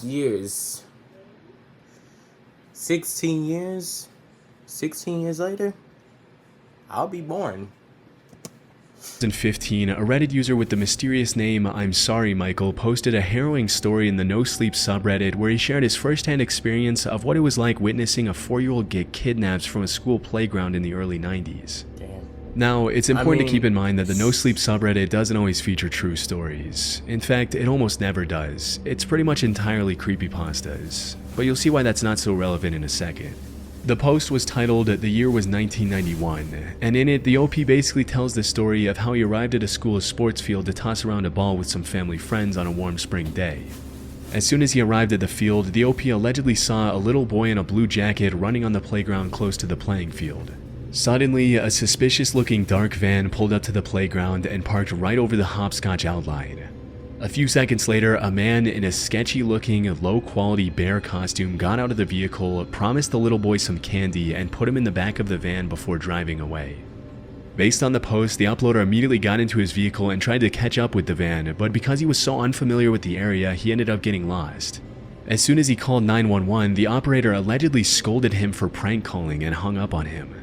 years. 16 years? 16 years later? I'll be born. 2015, a Reddit user with the mysterious name I'm Sorry Michael posted a harrowing story in the No Sleep subreddit where he shared his first-hand experience of what it was like witnessing a 4-year-old get kidnapped from a school playground in the early 90s. Now, it's important to keep in mind that the No Sleep subreddit doesn't always feature true stories. In fact, it almost never does. It's pretty much entirely creepypastas, but you'll see why that's not so relevant in a second. The post was titled "The Year Was 1991," and in it, the OP basically tells the story of how he arrived at a school sports field to toss around a ball with some family friends on a warm spring day. As soon as he arrived at the field, the OP allegedly saw a little boy in a blue jacket running on the playground close to the playing field. Suddenly, a suspicious-looking dark van pulled up to the playground and parked right over the hopscotch outline. A few seconds later, a man in a sketchy-looking, low-quality bear costume got out of the vehicle, promised the little boy some candy, and put him in the back of the van before driving away. Based on the post, the uploader immediately got into his vehicle and tried to catch up with the van, but because he was so unfamiliar with the area, he ended up getting lost. As soon as he called 911, the operator allegedly scolded him for prank calling and hung up on him.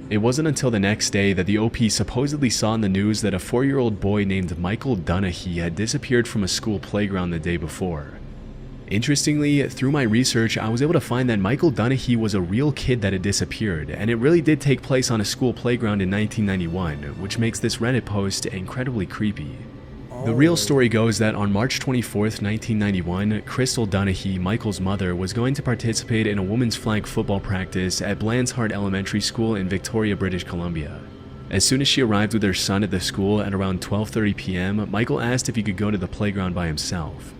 It wasn't until the next day that the OP supposedly saw in the news that a 4-year-old boy named Michael Donahue had disappeared from a school playground the day before. Interestingly, through my research, I was able to find that Michael Donahue was a real kid that had disappeared, and it really did take place on a school playground in 1991, which makes this Reddit post incredibly creepy. The real story goes that on March 24th, 1991, Crystal Donahue, Michael's mother, was going to participate in a women's flag football practice at Blandshart Elementary School in Victoria, British Columbia. As soon as she arrived with her son at the school at around 12:30 p.m., Michael asked if he could go to the playground by himself.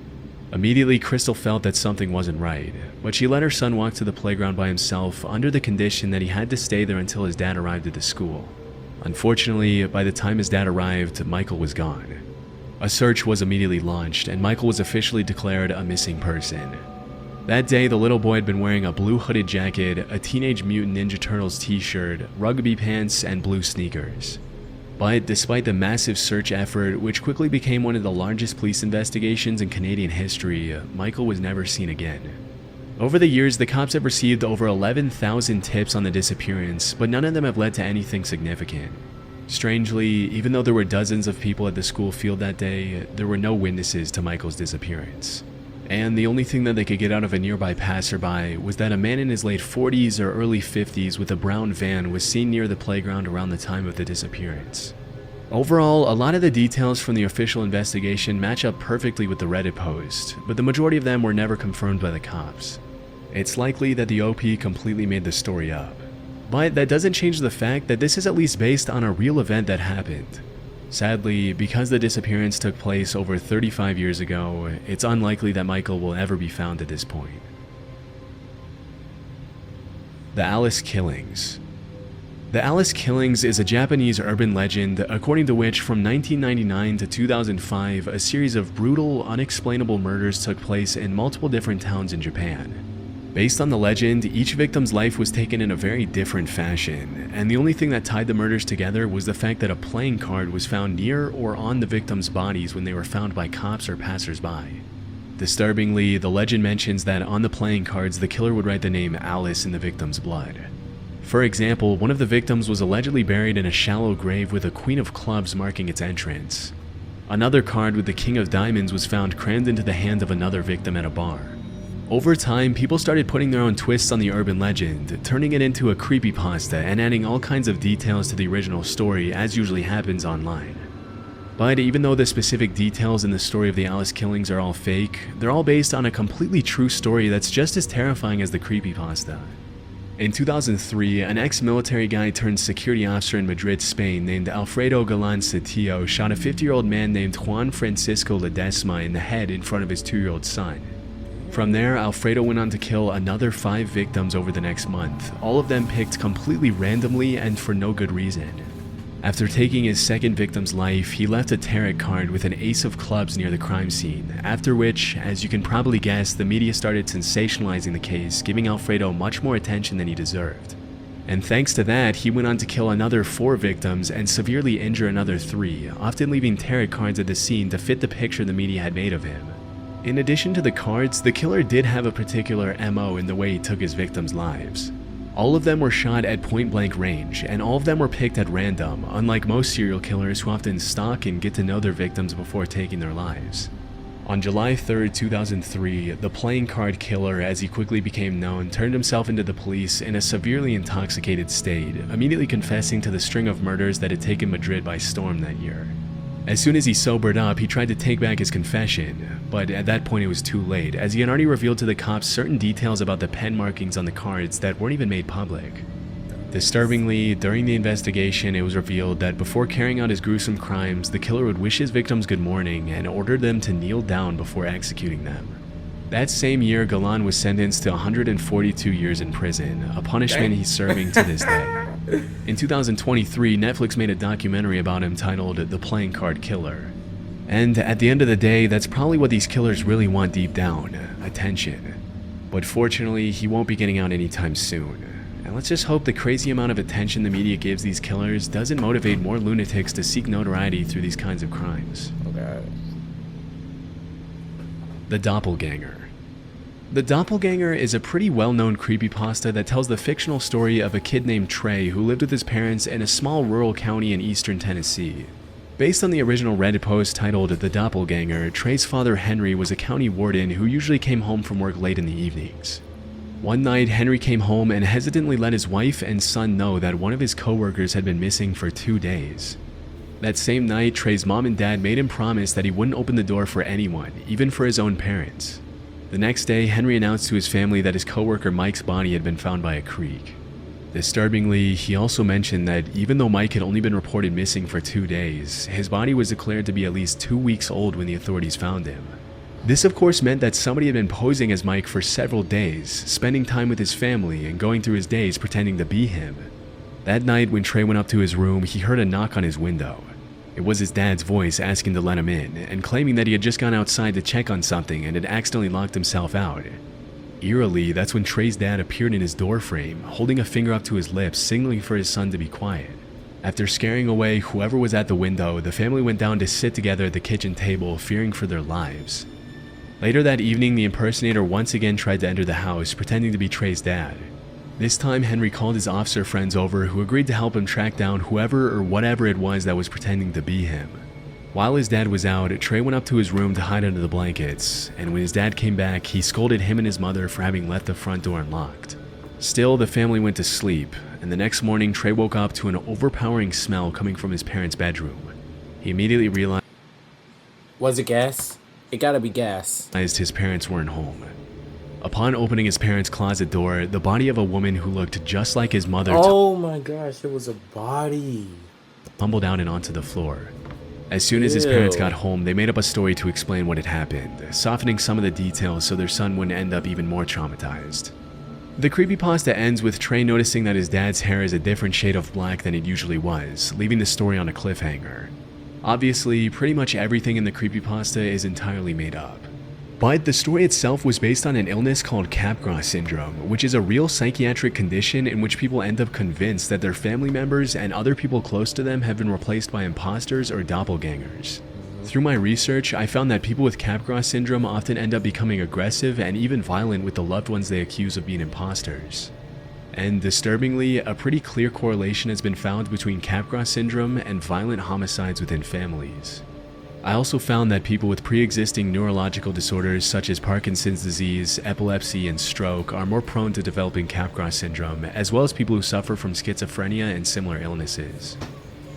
Immediately, Crystal felt that something wasn't right, but she let her son walk to the playground by himself under the condition that he had to stay there until his dad arrived at the school. Unfortunately, by the time his dad arrived, Michael was gone. A search was immediately launched, and Michael was officially declared a missing person. That day, the little boy had been wearing a blue hooded jacket, a Teenage Mutant Ninja Turtles t-shirt, rugby pants, and blue sneakers. But despite the massive search effort, which quickly became one of the largest police investigations in Canadian history, Michael was never seen again. Over the years, the cops have received over 11,000 tips on the disappearance, but none of them have led to anything significant. Strangely, even though there were dozens of people at the school field that day, there were no witnesses to Michael's disappearance. And the only thing that they could get out of a nearby passerby was that a man in his late 40s or early 50s with a brown van was seen near the playground around the time of the disappearance. Overall, a lot of the details from the official investigation match up perfectly with the Reddit post, but the majority of them were never confirmed by the cops. It's likely that the OP completely made the story up. But that doesn't change the fact that this is at least based on a real event that happened. Sadly, because the disappearance took place over 35 years ago, it's unlikely that Michael will ever be found at this point. The Alice Killings. The Alice Killings is a Japanese urban legend according to which from 1999 to 2005, a series of brutal, unexplainable murders took place in multiple different towns in Japan. Based on the legend, each victim's life was taken in a very different fashion, and the only thing that tied the murders together was the fact that a playing card was found near or on the victims' bodies when they were found by cops or passers-by. Disturbingly, the legend mentions that on the playing cards, the killer would write the name Alice in the victim's blood. For example, one of the victims was allegedly buried in a shallow grave with a Queen of Clubs marking its entrance. Another card with the King of Diamonds was found crammed into the hand of another victim at a bar. Over time, people started putting their own twists on the urban legend, turning it into a creepypasta and adding all kinds of details to the original story, as usually happens online. But even though the specific details in the story of the Alice Killings are all fake, they're all based on a completely true story that's just as terrifying as the creepypasta. In 2003, an ex-military guy turned security officer in Madrid, Spain named Alfredo Galán Sotillo shot a 50-year-old man named Juan Francisco Ledesma in the head in front of his 2-year-old son. From there, Alfredo went on to kill another 5 victims over the next month, all of them picked completely randomly and for no good reason. After taking his second victim's life, he left a tarot card with an ace of clubs near the crime scene, after which, as you can probably guess, the media started sensationalizing the case, giving Alfredo much more attention than he deserved. And thanks to that, he went on to kill another 4 victims and severely injure another 3, often leaving tarot cards at the scene to fit the picture the media had made of him. In addition to the cards, the killer did have a particular MO in the way he took his victims' lives. All of them were shot at point-blank range, and all of them were picked at random, unlike most serial killers who often stalk and get to know their victims before taking their lives. On July 3, 2003, the playing card killer, as he quickly became known, turned himself into the police in a severely intoxicated state, immediately confessing to the string of murders that had taken Madrid by storm that year. As soon as he sobered up, he tried to take back his confession, but at that point it was too late, as he had already revealed to the cops certain details about the pen markings on the cards that weren't even made public. Disturbingly, during the investigation, it was revealed that before carrying out his gruesome crimes, the killer would wish his victims good morning and ordered them to kneel down before executing them. That same year, Galán was sentenced to 142 years in prison, a punishment he's serving to this day. In 2023, Netflix made a documentary about him titled The Playing Card Killer. And at the end of the day, that's probably what these killers really want deep down, attention. But fortunately, he won't be getting out anytime soon. And let's just hope the crazy amount of attention the media gives these killers doesn't motivate more lunatics to seek notoriety through these kinds of crimes. Okay. The Doppelganger. The Doppelganger is a pretty well-known creepypasta that tells the fictional story of a kid named Trey who lived with his parents in a small rural county in eastern Tennessee. Based on the original Reddit post titled The Doppelganger, Trey's father Henry was a county warden who usually came home from work late in the evenings. One night, Henry came home and hesitantly let his wife and son know that one of his co-workers had been missing for 2 days. That same night, Trey's mom and dad made him promise that he wouldn't open the door for anyone, even for his own parents. The next day, Henry announced to his family that his coworker Mike's body had been found by a creek. Disturbingly, he also mentioned that even though Mike had only been reported missing for 2 days, his body was declared to be at least 2 weeks old when the authorities found him. This of course meant that somebody had been posing as Mike for several days, spending time with his family and going through his days pretending to be him. That night, when Trey went up to his room, he heard a knock on his window. It was his dad's voice asking to let him in, and claiming that he had just gone outside to check on something and had accidentally locked himself out. Eerily, that's when Trey's dad appeared in his doorframe, holding a finger up to his lips, signaling for his son to be quiet. After scaring away whoever was at the window, the family went down to sit together at the kitchen table, fearing for their lives. Later that evening, the impersonator once again tried to enter the house, pretending to be Trey's dad. This time, Henry called his officer friends over, who agreed to help him track down whoever or whatever it was that was pretending to be him. While his dad was out, Trey went up to his room to hide under the blankets, and when his dad came back, he scolded him and his mother for having left the front door unlocked. Still, the family went to sleep, and the next morning, Trey woke up to an overpowering smell coming from his parents' bedroom. He immediately realized... Was it gas? It gotta be gas. His parents weren't home. Upon opening his parents' closet door, the body of a woman who looked just like his mother... Oh my gosh, it was a body. ...tumbled out and onto the floor. As soon as his parents got home, they made up a story to explain what had happened, softening some of the details so their son wouldn't end up even more traumatized. The creepypasta ends with Trey noticing that his dad's hair is a different shade of black than it usually was, leaving the story on a cliffhanger. Obviously, pretty much everything in the creepypasta is entirely made up. But the story itself was based on an illness called Capgras syndrome, which is a real psychiatric condition in which people end up convinced that their family members and other people close to them have been replaced by imposters or doppelgangers. Through my research, I found that people with Capgras syndrome often end up becoming aggressive and even violent with the loved ones they accuse of being imposters. And disturbingly, a pretty clear correlation has been found between Capgras syndrome and violent homicides within families. I also found that people with pre-existing neurological disorders such as Parkinson's disease, epilepsy, and stroke are more prone to developing Capgras syndrome, as well as people who suffer from schizophrenia and similar illnesses.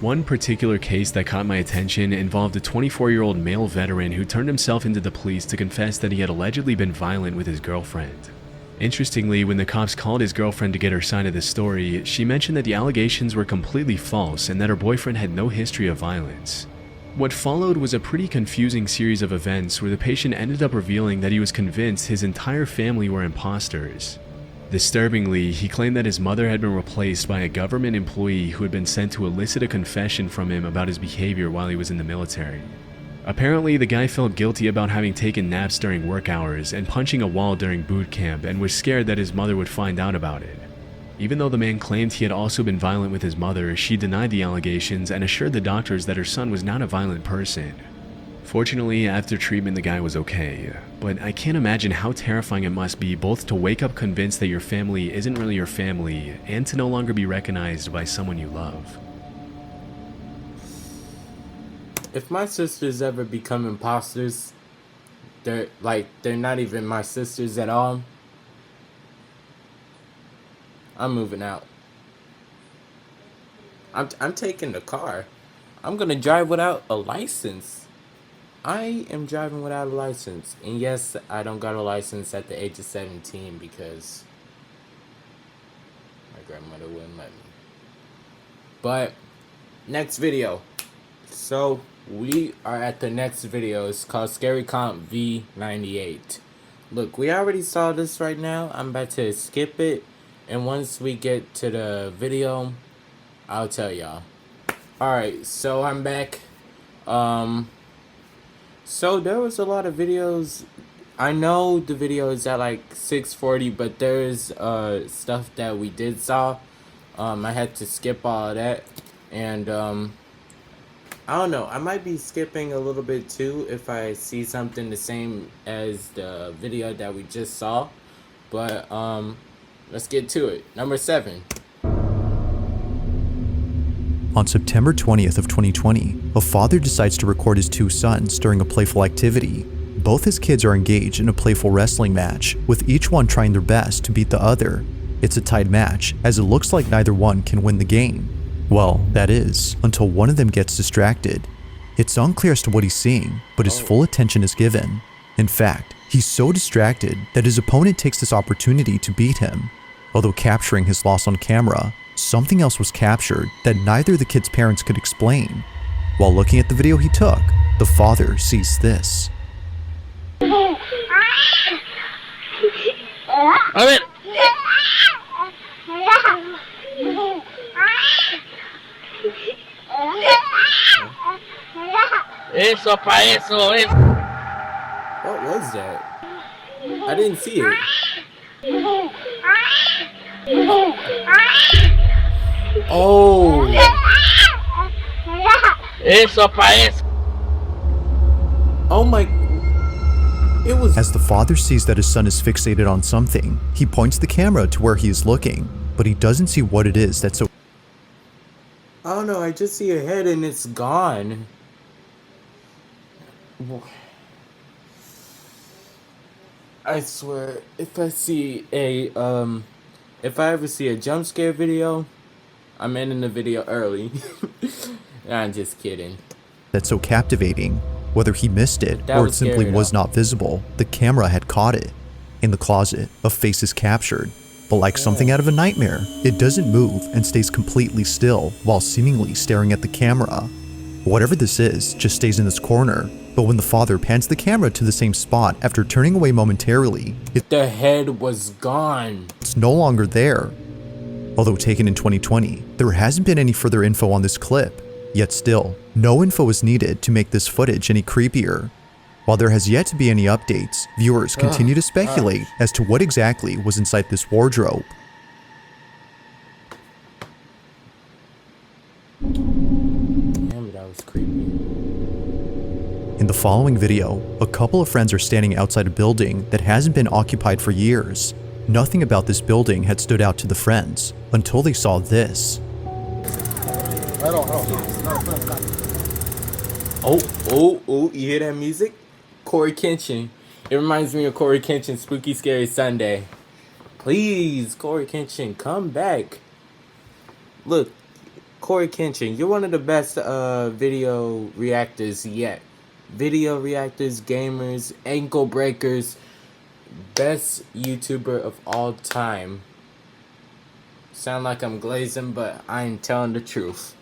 One particular case that caught my attention involved a 24-year-old male veteran who turned himself into the police to confess that he had allegedly been violent with his girlfriend. Interestingly, when the cops called his girlfriend to get her side of the story, she mentioned that the allegations were completely false and that her boyfriend had no history of violence. What followed was a pretty confusing series of events where the patient ended up revealing that he was convinced his entire family were imposters. Disturbingly, he claimed that his mother had been replaced by a government employee who had been sent to elicit a confession from him about his behavior while he was in the military. Apparently, the guy felt guilty about having taken naps during work hours and punching a wall during boot camp and was scared that his mother would find out about it. Even though the man claimed he had also been violent with his mother, she denied the allegations and assured the doctors that her son was not a violent person. Fortunately, after treatment the guy was okay, but I can't imagine how terrifying it must be both to wake up convinced that your family isn't really your family and to no longer be recognized by someone you love. If my sisters ever become imposters, they're not even my sisters at all, I'm moving out. I'm taking the car. I'm gonna drive without a license. I am driving without a license. And yes, I don't got a license at the age of 17 because my grandmother wouldn't let me. But next video. So we are at the next video. It's called Scary Comp V98. Look, we already saw this right now. I'm about to skip it. And once we get to the video, I'll tell y'all. Alright, so I'm back. So there was a lot of videos. I know the video is at like 6:40, but there's stuff that we did saw. I had to skip all of that. And I don't know, I might be skipping a little bit too if I see something the same as the video that we just saw. But let's get to it. Number 7. On September 20th of 2020, a father decides to record his 2 sons during a playful activity. Both his kids are engaged in a playful wrestling match, with each one trying their best to beat the other. It's a tied match, as it looks like neither one can win the game. Well, that is, until one of them gets distracted. It's unclear as to what he's seeing, but his full attention is given. In fact, he's so distracted that his opponent takes this opportunity to beat him. Although capturing his loss on camera, something else was captured that neither of the kid's parents could explain. While looking at the video he took, the father sees this. A ver. Eso pa eso. What was that? I didn't see it. Oh. Eso pa' eso. Oh my. It was. As the father sees that his son is fixated on something, he points the camera to where he is looking, but he doesn't see what it is that's so. I don't know, I just see a head and it's gone. I swear, if I ever see a jump scare video, I'm ending the video early. I'm just kidding. That's so captivating. Whether he missed it That or it was simply scary, was though. not visible, the camera had caught it. In the closet, a face is captured, but like something out of a nightmare, it doesn't move and stays completely still while seemingly staring at the camera. Whatever this is just stays in this corner, but when the father pans the camera to the same spot after turning away momentarily, The head was gone. it's no longer there. Although taken in 2020, there hasn't been any further info on this clip, yet still, no info is needed to make this footage any creepier. While there has yet to be any updates, viewers continue to speculate as to what exactly was inside this wardrobe. Damn, that was creepy. In the following video, a couple of friends are standing outside a building that hasn't been occupied for years. Nothing about this building had stood out to the friends until they saw this. Oh, you hear that music? Corey Kenshin. It reminds me of Corey Kenshin, Spooky Scary Sunday. Please, Corey Kenshin, come back. Look, Corey Kenshin, you're one of the best video reactors yet. Video reactors, gamers, ankle breakers, best YouTuber of all time. Sound like I'm glazing, but I ain't telling the truth.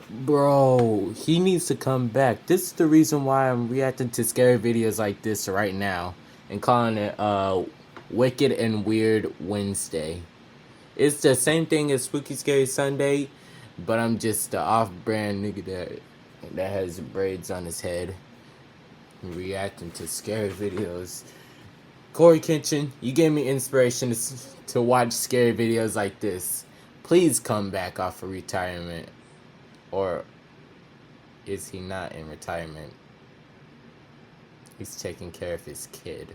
Bro, he needs to come back. This is the reason why I'm reacting to scary videos like this right now and calling it Wicked and Weird Wednesday. It's the same thing as Spooky Scary Sunday, but I'm just the off-brand nigga that has braids on his head reacting to scary videos. Corey Kenshin, you gave me inspiration to watch scary videos like this. Please come back off of retirement. Or is he not in retirement? He's taking care of his kid.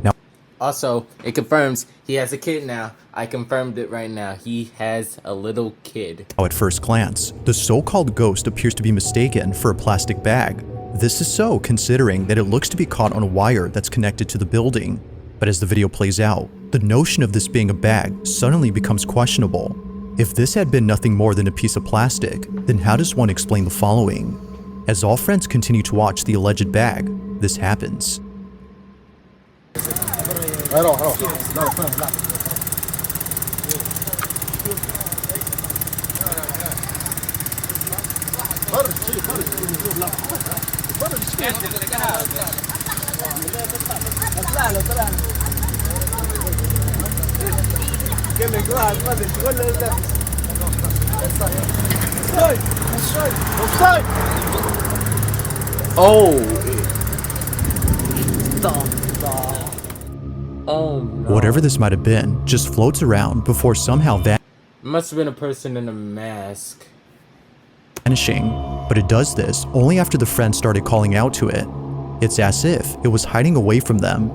Now, also, it confirms he has a kid now. I confirmed it right now. He has a little kid. at first glance, the so-called ghost appears to be mistaken for a plastic bag. This is so considering that it looks to be caught on a wire that's connected to the building. But as the video plays out, the notion of this being a bag suddenly becomes questionable. If this had been nothing more than a piece of plastic, then how does one explain the following? As all friends continue to watch the alleged bag, this happens. Oh no. Whatever this might have been just floats around before somehow Must have been a person in a mask. vanishing, but it does this only after the friends started calling out to it. It's as if it was hiding away from them.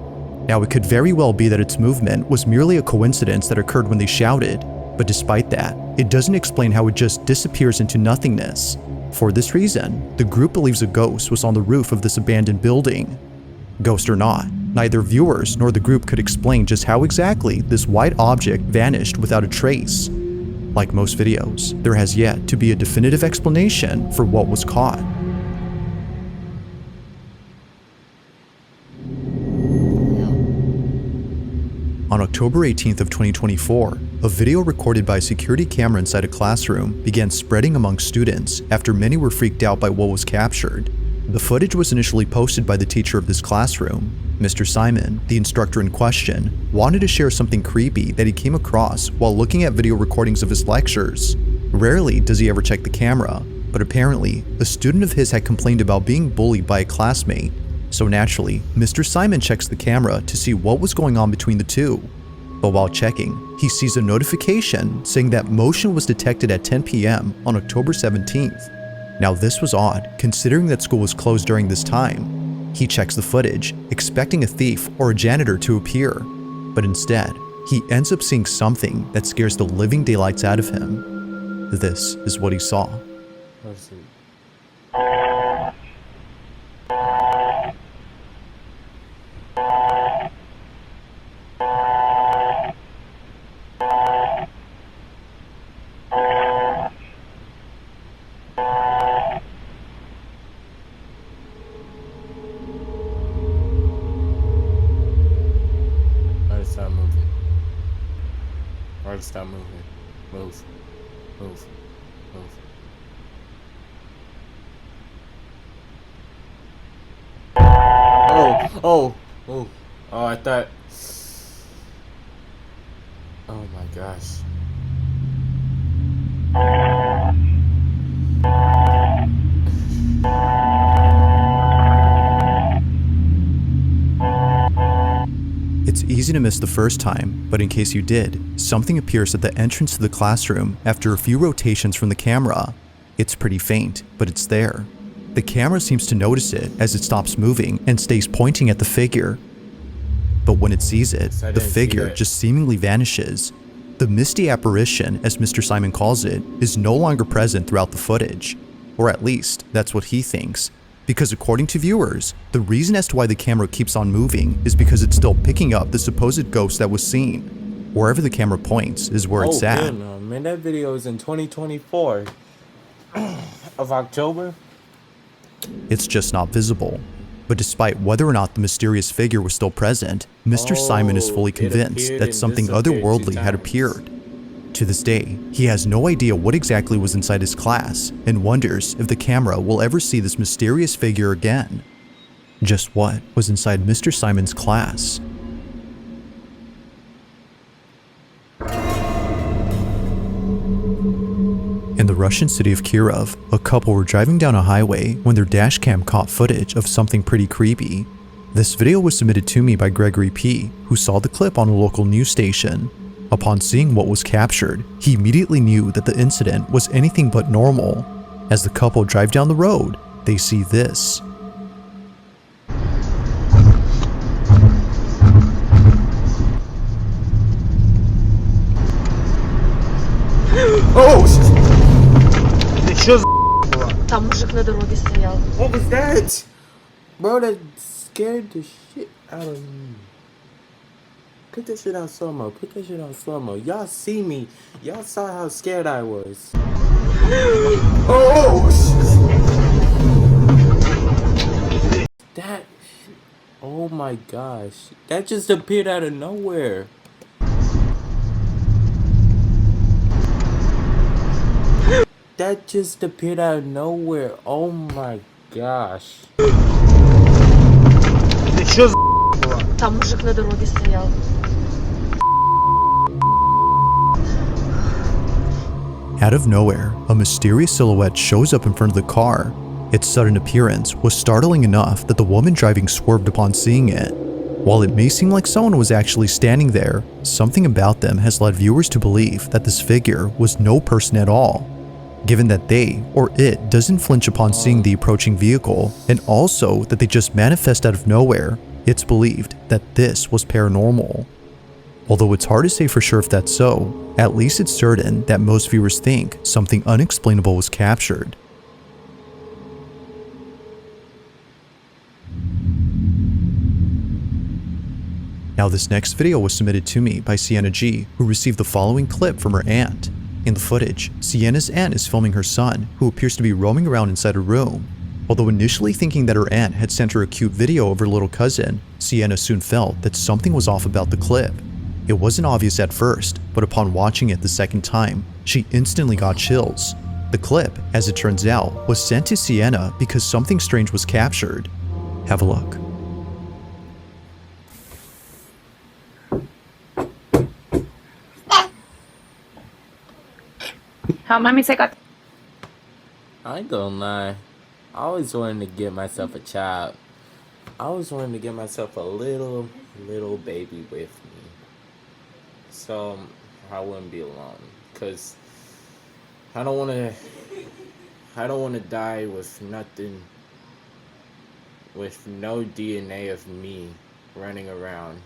Now it could very well be that its movement was merely a coincidence that occurred when they shouted, but despite that, it doesn't explain how it just disappears into nothingness. For this reason, the group believes a ghost was on the roof of this abandoned building. Ghost or not, neither viewers nor the group could explain just how exactly this white object vanished without a trace. Like most videos, there has yet to be a definitive explanation for what was caught. On October 18th of 2024, a video recorded by a security camera inside a classroom began spreading among students after many were freaked out by what was captured. The footage was initially posted by the teacher of this classroom. Mr. Simon, the instructor in question, wanted to share something creepy that he came across while looking at video recordings of his lectures. Rarely does he ever check the camera, but apparently, a student of his had complained about being bullied by a classmate. So naturally, Mr. Simon checks the camera to see what was going on between the two. But while checking, he sees a notification saying that motion was detected at 10 p.m. on October 17th. Now this was odd, considering that school was closed during this time. He checks the footage, expecting a thief or a janitor to appear, but instead, he ends up seeing something that scares the living daylights out of him. This is what he saw. Let's see. Stop moving. Alright, stop moving. Move. Move. Move. Oh, I thought. Oh my gosh. It's easy to miss the first time, but in case you did, something appears at the entrance to the classroom after a few rotations from the camera. It's pretty faint, but it's there. The camera seems to notice it as it stops moving and stays pointing at the figure. But when it sees it, the figure just seemingly vanishes. The misty apparition, as Mr. Simon calls it, is no longer present throughout the footage. Or at least, that's what he thinks. Because according to viewers, the reason as to why the camera keeps on moving is because it's still picking up the supposed ghost that was seen. Wherever the camera points is where it's at. Oh, no, man, that video is in 2024 of October. It's just not visible. But despite whether or not the mysterious figure was still present, Mr. Simon is fully convinced that something otherworldly had appeared. To this day, he has no idea what exactly was inside his class and wonders if the camera will ever see this mysterious figure again. Just what was inside Mr. Simon's class? In the Russian city of Kirov, a couple were driving down a highway when their dashcam caught footage of something pretty creepy. This video was submitted to me by Gregory P., who saw the clip on a local news station. Upon seeing what was captured, he immediately knew that the incident was anything but normal. As the couple drive down the road, they see this. Там мужик на дороге стоял. What was that? Bro, that scared the shit out of me. Put that shit on slow-mo. Put that shit on slow-mo. Y'all see me. Y'all saw how scared I was. Oh! That... Oh my gosh. That just appeared out of nowhere. That just appeared out of nowhere. Oh my gosh. Там мужик на дороге стоял. Out of nowhere, a mysterious silhouette shows up in front of the car. Its sudden appearance was startling enough that the woman driving swerved upon seeing it. While it may seem like someone was actually standing there, something about them has led viewers to believe that this figure was no person at all. Given that they, or it, doesn't flinch upon seeing the approaching vehicle, and also that they just manifest out of nowhere, it's believed that this was paranormal. Although it's hard to say for sure if that's so, at least it's certain that most viewers think something unexplainable was captured. Now this next video was submitted to me by Sienna G, who received the following clip from her aunt. In the footage, Sienna's aunt is filming her son, who appears to be roaming around inside a room. Although initially thinking that her aunt had sent her a cute video of her little cousin, Sienna soon felt that something was off about the clip. It wasn't obvious at first, but upon watching it the second time, she instantly got chills. The clip, as it turns out, was sent to Sienna because something strange was captured. Have a look. I ain't gonna lie. I always wanted to get myself a child. I always wanted to get myself a little baby with me, so I wouldn't be alone. Cause I don't want to die with nothing, with no DNA of me running around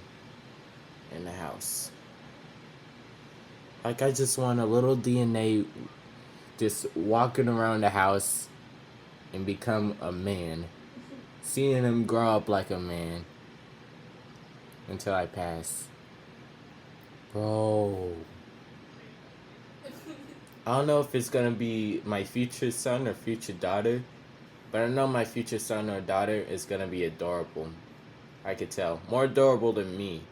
in the house. Like, I just want a little DNA just walking around the house and become a man. Seeing him grow up like a man until I pass. Bro. I don't know if it's gonna be my future son or future daughter, but I know my future son or daughter is gonna be adorable. I could tell. More adorable than me.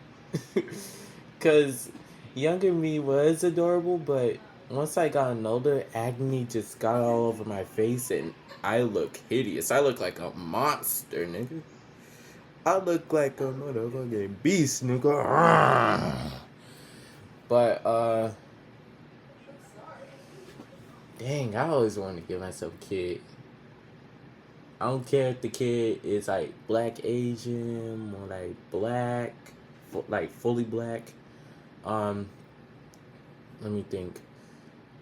Because younger me was adorable, but once I got older, acne just got all over my face and I look hideous. I look like a monster, nigga. I look like a motherfucking beast, nigga. But, dang, I always wanted to give myself a kid. I don't care if the kid is like black Asian or like black, like fully black. Let me think.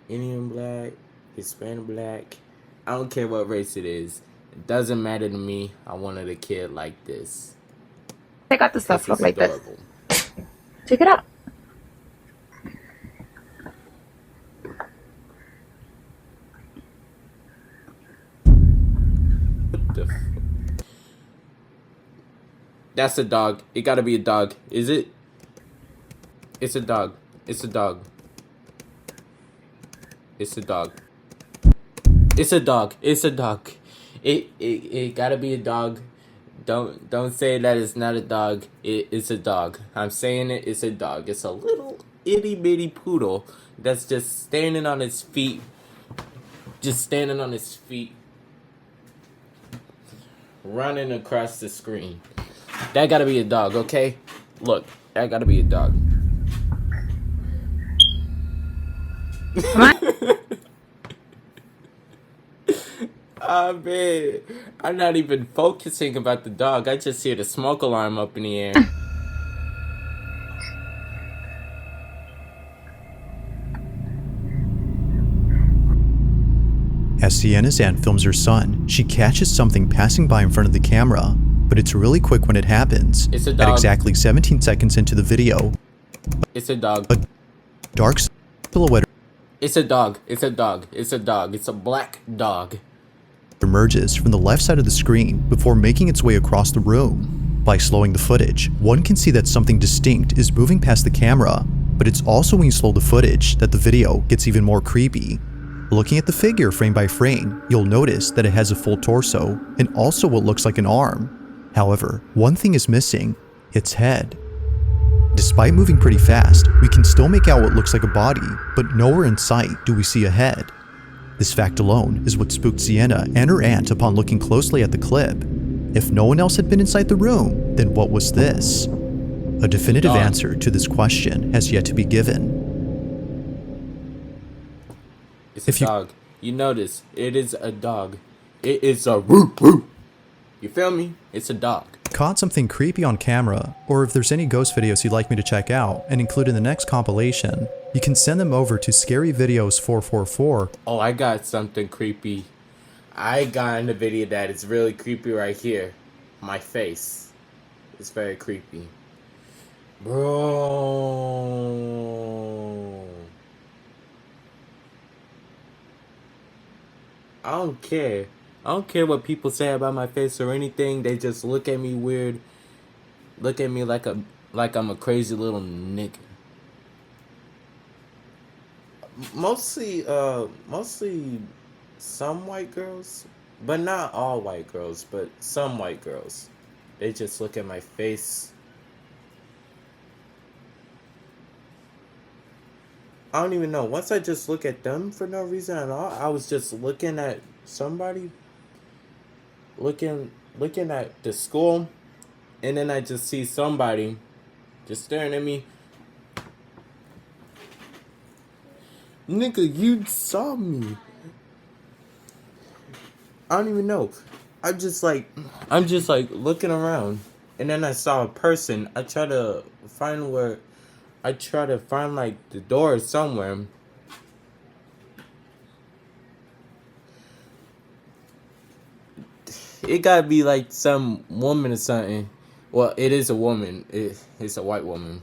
Indian black, Hispanic black. I don't care what race it is. It doesn't matter to me. I wanted a kid like this. I got the stuff look like adorable. this. Check it out. What the That's a dog. It gotta be a dog. Is it? It's a dog. It's a dog. It's a dog. It's a dog. It's a dog. It gotta be a dog. Don't say that it's not a dog. It's a dog. I'm saying it. It's a dog. It's a little itty bitty poodle that's just standing on its feet. Just standing on its feet. Running across the screen. That gotta be a dog, okay? Look, that gotta be a dog. Oh man, I'm not even focusing about the dog. I just hear the smoke alarm up in the air. As Sienna's aunt films her son, she catches something passing by in front of the camera, but it's really quick when it happens. It's a At dog. exactly 17 seconds into the video, It's a dog. a dark silhouette It's a dog. It's a dog. It's a dog. It's a black dog. emerges from the left side of the screen before making its way across the room. By slowing the footage, one can see that something distinct is moving past the camera, but it's also when you slow the footage that the video gets even more creepy. Looking at the figure frame by frame, you'll notice that it has a full torso and also what looks like an arm. However, one thing is missing, its head. Despite moving pretty fast, we can still make out what looks like a body, but nowhere in sight do we see a head. This fact alone is what spooked Sienna and her aunt upon looking closely at the clip. If no one else had been inside the room, then what was this? A definitive answer to this question has yet to be given. It's a dog. You notice, it is a dog. It is a woo woo. You feel me? It's a dog. Caught something creepy on camera, or if there's any ghost videos you'd like me to check out and include in the next compilation, you can send them over to scaryvideos444. Oh, I got something creepy. I got in the video that is really creepy right here. My face. It's very creepy. Bro. I don't care. I don't care what people say about my face or anything. They just look at me weird. Look at me like I'm a crazy little nigga. Mostly some white girls, but not all white girls, but some white girls. They just look at my face. I don't even know. Once I just look at them for no reason at all, I was just looking at somebody, looking at the school, and then I just see somebody just staring at me. Nigga, you saw me. I don't even know. I'm just like looking around, and then I saw a person. I try to find like the door somewhere. It gotta be like some woman or something. Well, it is a woman. It's a white woman.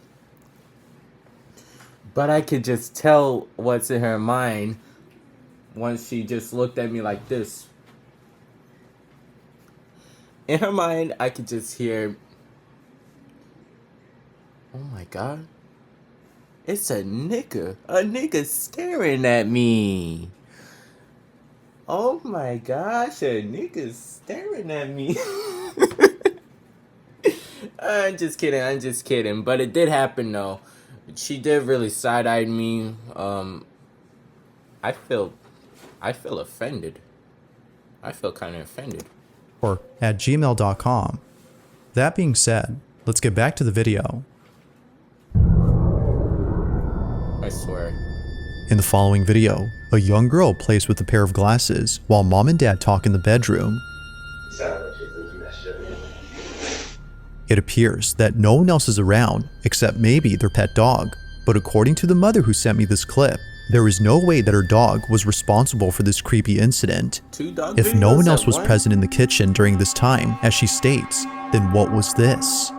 But I could just tell what's in her mind once she just looked at me like this. In her mind, I could just hear, oh my God, it's a nigga staring at me. Oh my gosh, a nigga staring at me. I'm just kidding. But it did happen though. She did really side-eyed me. I feel offended. I feel kind of offended. Or at gmail.com. That being said, let's get back to the video. I swear. In the following video, a young girl plays with a pair of glasses while mom and dad talk in the bedroom. It appears that no one else is around except maybe their pet dog, but according to the mother who sent me this clip, there is no way that her dog was responsible for this creepy incident. If no one else was present in the kitchen during this time, as she states, then what was this?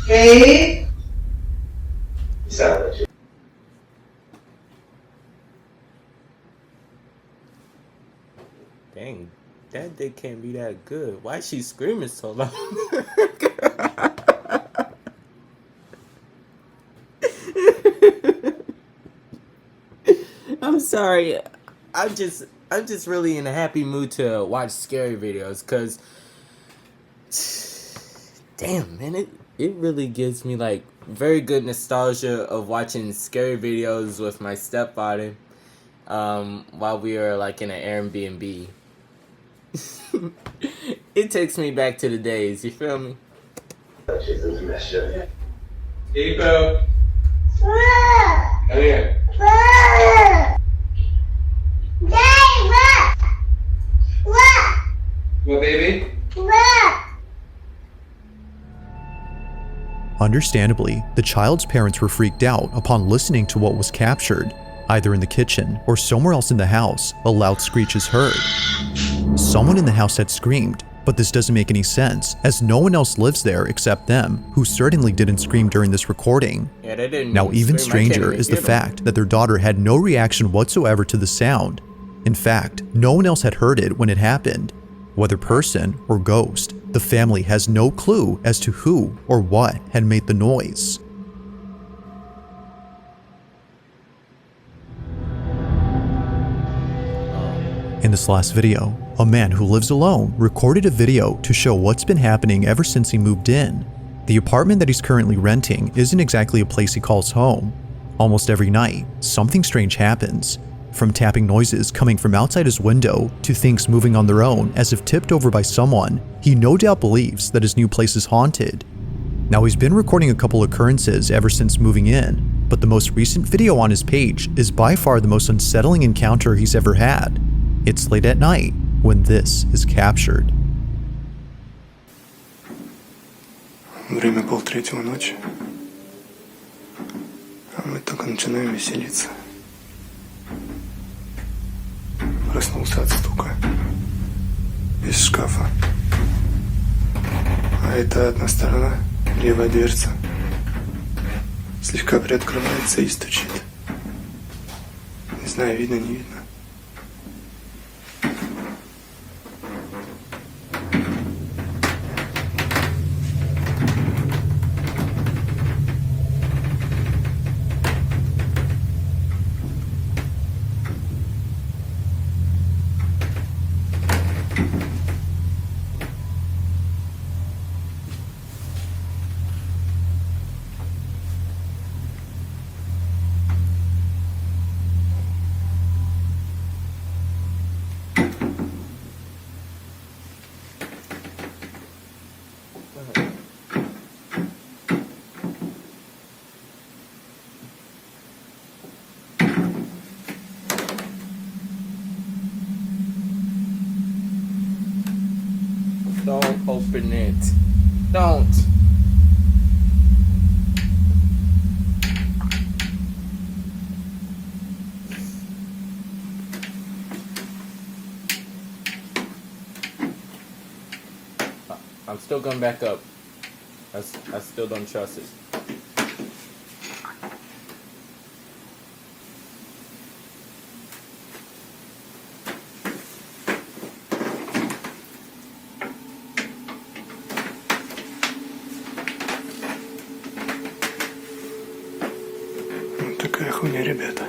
Hey. Dang, that dick can't be that good. Why is she screaming so loud? I'm sorry. I'm just really in a happy mood to watch scary videos, cause damn man, it really gives me like very good nostalgia of watching scary videos with my stepfather while we were like in an Airbnb. It takes me back to the days, you feel me? Hey, Bo. Come here. What, baby? Understandably, the child's parents were freaked out upon listening to what was captured. Either in the kitchen or somewhere else in the house, a loud screech is heard. Someone in the house had screamed, but this doesn't make any sense as no one else lives there except them, who certainly didn't scream during this recording. Yeah, they didn't. Now, even stranger is the fact that their daughter had no reaction whatsoever to the sound. In fact, no one else had heard it when it happened. Whether person or ghost, the family has no clue as to who or what had made the noise. In this last video, a man who lives alone recorded a video to show what's been happening ever since he moved in. The apartment that he's currently renting isn't exactly a place he calls home. Almost every night, something strange happens. From tapping noises coming from outside his window to things moving on their own as if tipped over by someone, he no doubt believes that his new place is haunted. Now, he's been recording a couple occurrences ever since moving in, but the most recent video on his page is by far the most unsettling encounter he's ever had. It's late at night when this is captured. Время 2:30 ночи, а мы только начинаем веселиться. Проснулся от стука из шкафа. А это одна сторона, левая дверца, слегка приоткрывается и стучит. Не знаю, видно, не видно. Don't open it. Don't. I'm still going back up. I still don't trust it. Такая хуйня, ребята.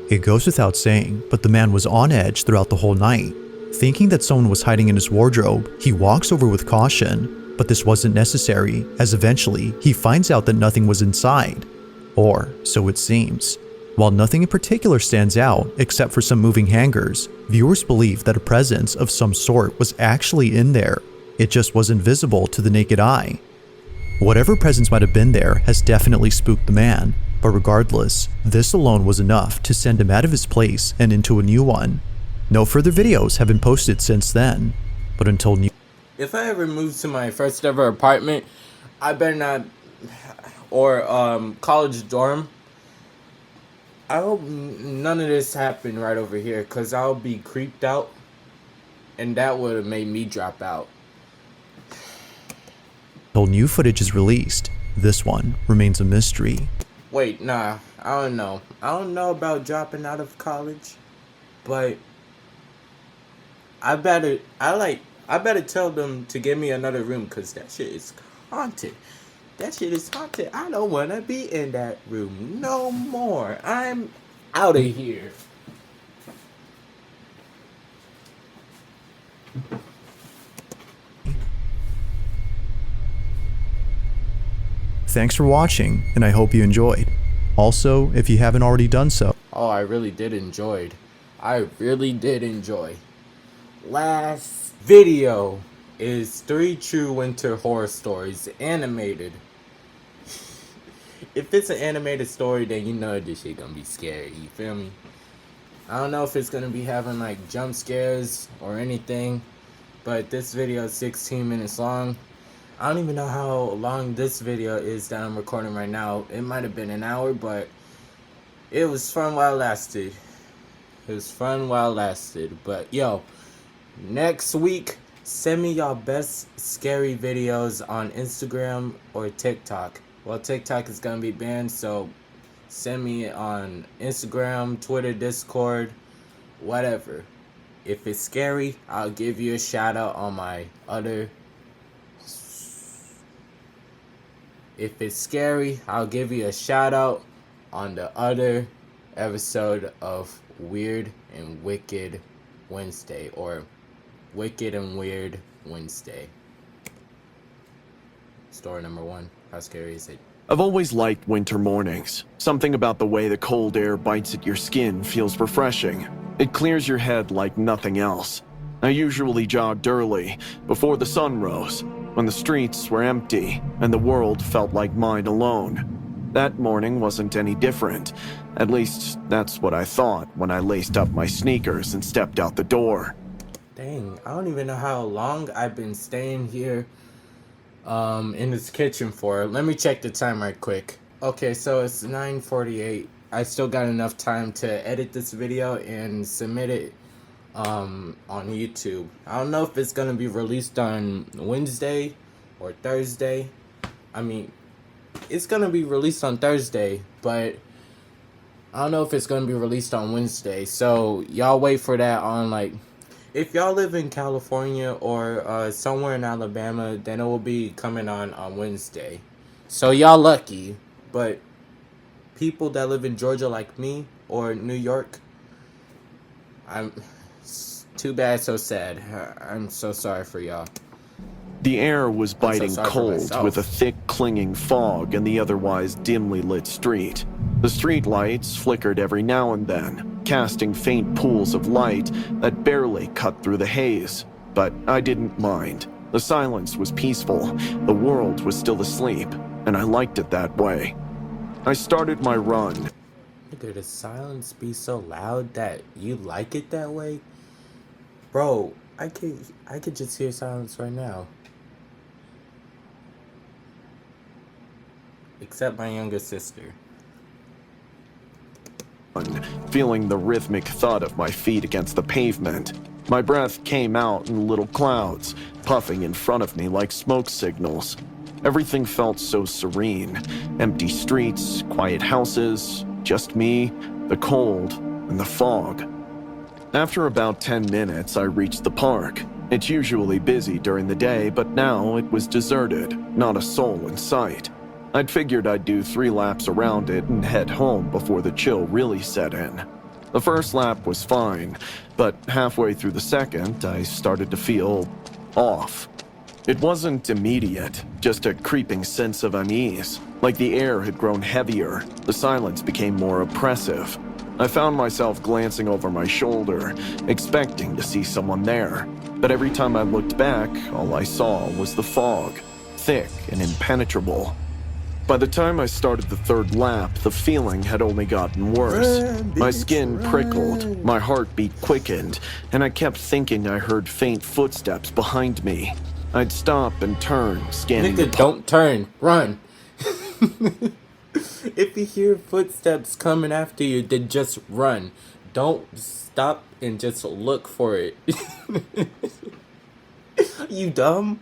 It goes without saying, but the man was on edge throughout the whole night. Thinking that someone was hiding in his wardrobe, he walks over with caution, but this wasn't necessary, as eventually he finds out that nothing was inside. Or so it seems. While nothing in particular stands out except for some moving hangers, viewers believe that a presence of some sort was actually in there. It just wasn't visible to the naked eye. Whatever presence might have been there has definitely spooked the man, but regardless, this alone was enough to send him out of his place and into a new one. No further videos have been posted since then, but until new— If I ever move to my first ever apartment, I better not, or college dorm, I hope none of this happened right over here, because I'll be creeped out, and that would have made me drop out. Until new footage is released, this one remains a mystery. Wait, nah, I don't know. I don't know about dropping out of college, but I better tell them to give me another room, because that shit is haunted. That shit is haunted. I don't want to be in that room no more. I'm out of here. Thanks for watching, and I hope you enjoyed. Also, if you haven't already done so— Oh, I really did enjoy. Last video is 3 True Winter Horror Stories animated. If it's an animated story, then you know this shit gonna be scary, you feel me? I don't know if it's gonna be having like jump scares or anything, but this video is 16 minutes long. I don't even know how long this video is that I'm recording right now. It might have been an hour, but it was fun while it lasted. But yo, next week, send me y'all best scary videos on Instagram or TikTok. Well, TikTok is gonna be banned, so send me on Instagram, Twitter, Discord, whatever. If it's scary, I'll give you a shout out on my other. If it's scary, I'll give you a shout out on the other episode of Weird and Wicked Wednesday, or Wicked and Weird Wednesday. Story number 1. How scary is it? I've always liked winter mornings. Something about the way the cold air bites at your skin feels refreshing. It clears your head like nothing else. I usually jogged early, before the sun rose, when the streets were empty and the world felt like mine alone. That morning wasn't any different. At least, that's what I thought when I laced up my sneakers and stepped out the door. Dang, I don't even know how long I've been staying here in this kitchen for. Let me check the time right quick. Okay, so it's 9:48. I still got enough time to edit this video and submit it on YouTube. I don't know if it's gonna be released on Wednesday or Thursday. I mean, it's gonna be released on Thursday, but I don't know if it's gonna be released on Wednesday. So y'all wait for that on, like, if y'all live in California or somewhere in Alabama, then it will be coming on Wednesday. So y'all lucky, but people that live in Georgia like me or New York, I'm too bad, so sad. I'm so sorry for y'all. The air was biting cold myself. with a thick, clinging fog in the otherwise dimly lit street. The street lights flickered every now and then, casting faint pools of light that barely cut through the haze. But I didn't mind. The silence was peaceful, the world was still asleep, and I liked it that way. I started my run. Could the silence be so loud that you like it that way? Bro, I could just hear silence right now. Except my younger sister. Feeling the rhythmic thud of my feet against the pavement. My breath came out in little clouds, puffing in front of me like smoke signals. Everything felt so serene. Empty streets, quiet houses, just me, the cold, and the fog. After about 10 minutes, I reached the park. It's usually busy during the day, but now it was deserted, not a soul in sight. I'd figured I'd do 3 laps around it and head home before the chill really set in. The first lap was fine, but halfway through the second, I started to feel off. It wasn't immediate, just a creeping sense of unease. Like the air had grown heavier, the silence became more oppressive. I found myself glancing over my shoulder, expecting to see someone there. But every time I looked back, all I saw was the fog, thick and impenetrable. By the time I started the 3rd lap, the feeling had only gotten worse. My skin prickled, my heartbeat quickened, and I kept thinking I heard faint footsteps behind me. I'd stop and turn, scanning Nigga, don't turn. Run. If you hear footsteps coming after you, then just run. Don't stop and just look for it. You dumb?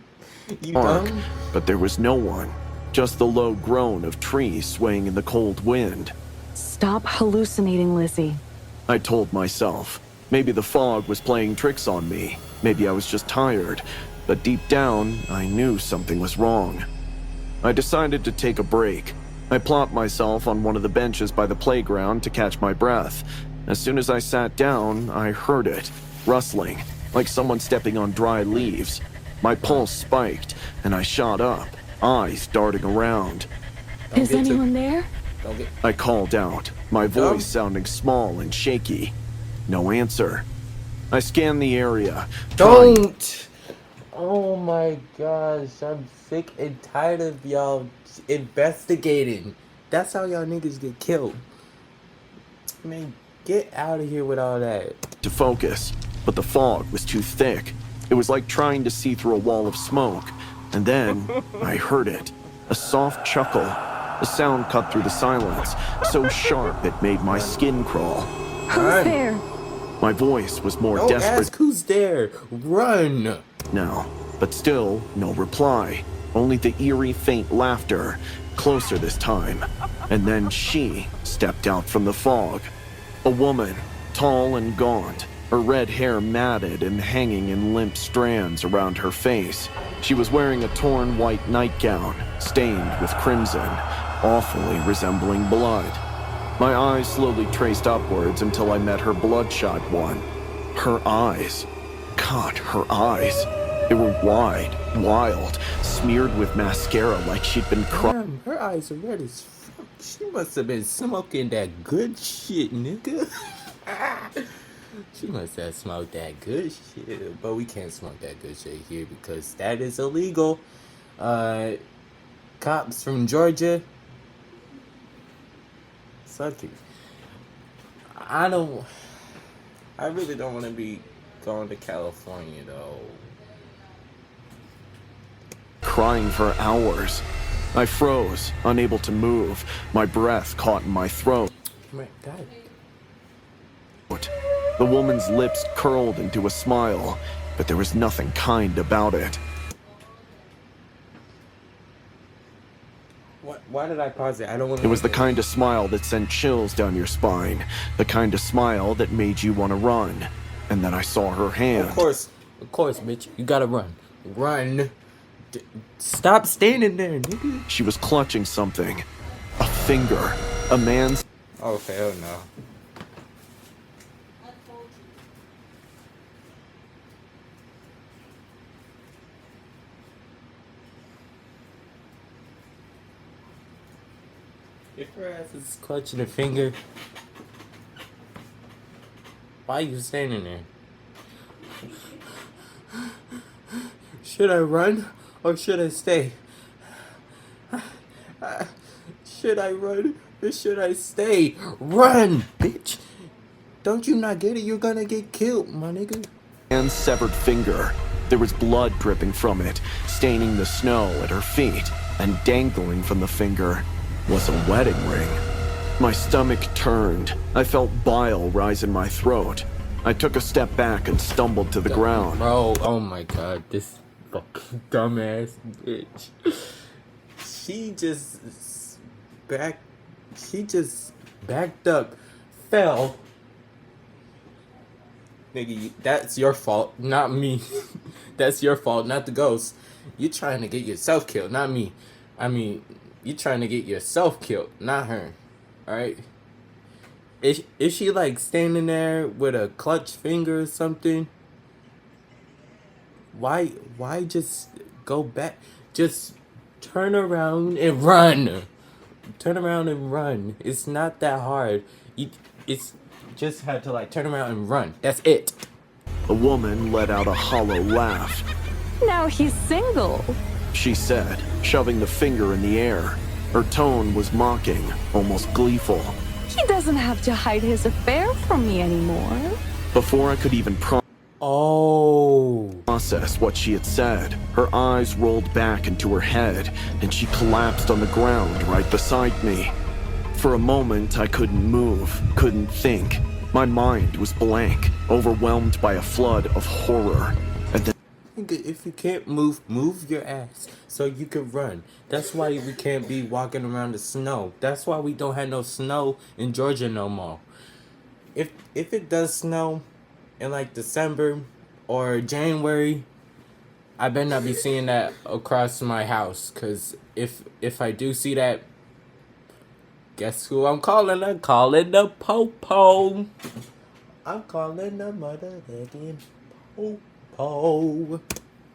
You dumb? But there was no one. Just the low groan of trees swaying in the cold wind. Stop hallucinating, Lizzie. I told myself. Maybe the fog was playing tricks on me. Maybe I was just tired. But deep down, I knew something was wrong. I decided to take a break. I plopped myself on one of the benches by the playground to catch my breath. As soon as I sat down, I heard it, rustling, like someone stepping on dry leaves. My pulse spiked, and I shot up, eyes darting around. Is anyone there? I called out, my voice sounding small and shaky. No answer. I scanned the area. Don't! Oh my gosh, I'm sick and tired of y'all investigating. That's how y'all niggas get killed. Man, get out of here with all that. To focus, but the fog was too thick. It was like trying to see through a wall of smoke. And then I heard it. A soft chuckle. A sound cut through the silence, so sharp it made my skin crawl. Who's there? My voice was more Don't desperate. ask who's there. Run. Now, but still no reply. Only the eerie faint laughter, closer this time. And then she stepped out from the fog. A woman, tall and gaunt, her red hair matted and hanging in limp strands around her face. She was wearing a torn white nightgown, stained with crimson, awfully resembling blood. My eyes slowly traced upwards until I met her bloodshot one. Her eyes. God, her eyes. They were wide, wild, smeared with mascara like she'd been crying. Damn, her eyes are red as fuck. She must have been smoking that good shit, nigga. She must have smoked that good shit. But we can't smoke that good shit here because that is illegal. Cops from Georgia. Suck it. I really don't want to be going to California though. Crying for hours. I froze, unable to move. My breath caught in my throat. My God. The woman's lips curled into a smile, but there was nothing kind about it. Why did I pause it? I don't want to. It was the kind of smile that sent chills down your spine, the kind of smile that made you want to run. And then I saw her hand. Of course, bitch. You gotta run. Run. Stop standing there, nigga. She was clutching something. A finger. A man's. Oh, hell no. If her ass is clutching a finger, why are you standing there? Should I run or should I stay? Should I run or should I stay? Run, bitch! Don't you not get it? You're gonna get killed, my nigga. hand's severed finger. There was blood dripping from it, staining the snow at her feet, and dangling from the finger was a wedding ring. My stomach turned. I felt bile rise in my throat. I took a step back and stumbled to the ground. Bro, oh my god, this fucking dumbass bitch. She just backed up, fell. Nigga, that's your fault, not me. That's your fault, not the ghost. You're trying to get yourself killed, not me. I mean, you're trying to get yourself killed, not her. Alright? Is she like standing there with a clutched finger or something? Why just go back? Just turn around and run. Turn around and run. It's not that hard. It's just had to like turn around and run. That's it. A woman let out a hollow laugh. Now he's single. She said, shoving the finger in the air. Her tone was mocking, almost gleeful. He doesn't have to hide his affair from me anymore. Before I could even process what she had said, her eyes rolled back into her head, and she collapsed on the ground right beside me. For a moment, I couldn't move, couldn't think. My mind was blank, overwhelmed by a flood of horror. And then, if you can't move your ass so you can run. That's why we can't be walking around the snow. That's why we don't have no snow in Georgia no more. If it does snow in like December or January, I better not be seeing that across my house. Cause if I do see that, guess who I'm calling? I'm calling the po-po. I'm calling the mother-fucking po-po.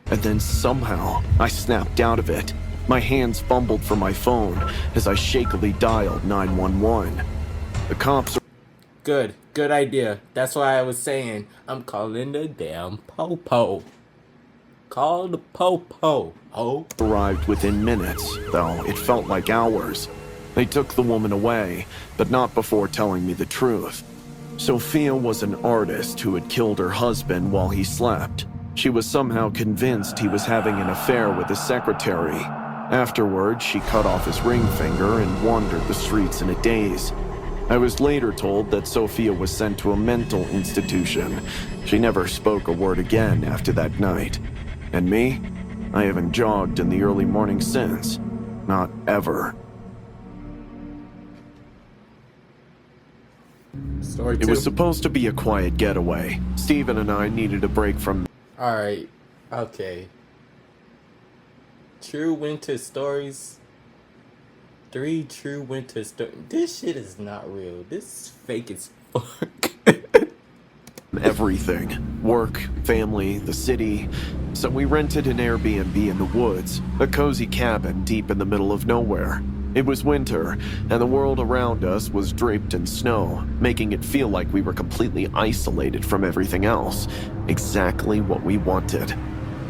And then somehow, I snapped out of it. My hands fumbled for my phone as I shakily dialed 911. The cops... Good idea. That's why I was saying, I'm calling the damn po-po. Call the po-po. Oh. Arrived within minutes, though it felt like hours. They took the woman away, but not before telling me the truth. Sophia was an artist who had killed her husband while he slept. She was somehow convinced he was having an affair with his secretary. Afterwards, she cut off his ring finger and wandered the streets in a daze. I was later told that Sophia was sent to a mental institution. She never spoke a word again after that night. And me? I haven't jogged in the early morning since. Not ever. Story 2. It was supposed to be a quiet getaway. Steven and I needed a break from... Alright, okay. True winter stories. 3 true winter stories. This shit is not real. This is fake as fuck. Everything. Work, family, the city. So we rented an Airbnb in the woods, a cozy cabin deep in the middle of nowhere. It was winter, and the world around us was draped in snow, making it feel like we were completely isolated from everything else. Exactly what we wanted.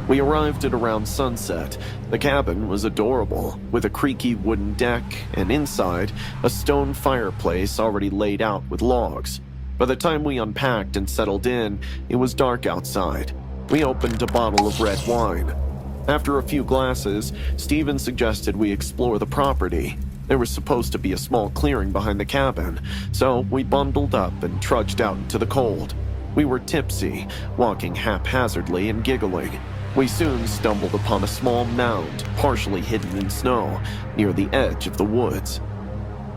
We arrived at around sunset. The cabin was adorable, with a creaky wooden deck, and inside, a stone fireplace already laid out with logs. By the time we unpacked and settled in, it was dark outside. We opened a bottle of red wine. After a few glasses, Steven suggested we explore the property. There was supposed to be a small clearing behind the cabin, so we bundled up and trudged out into the cold. We were tipsy, walking haphazardly and giggling. We soon stumbled upon a small mound, partially hidden in snow, near the edge of the woods.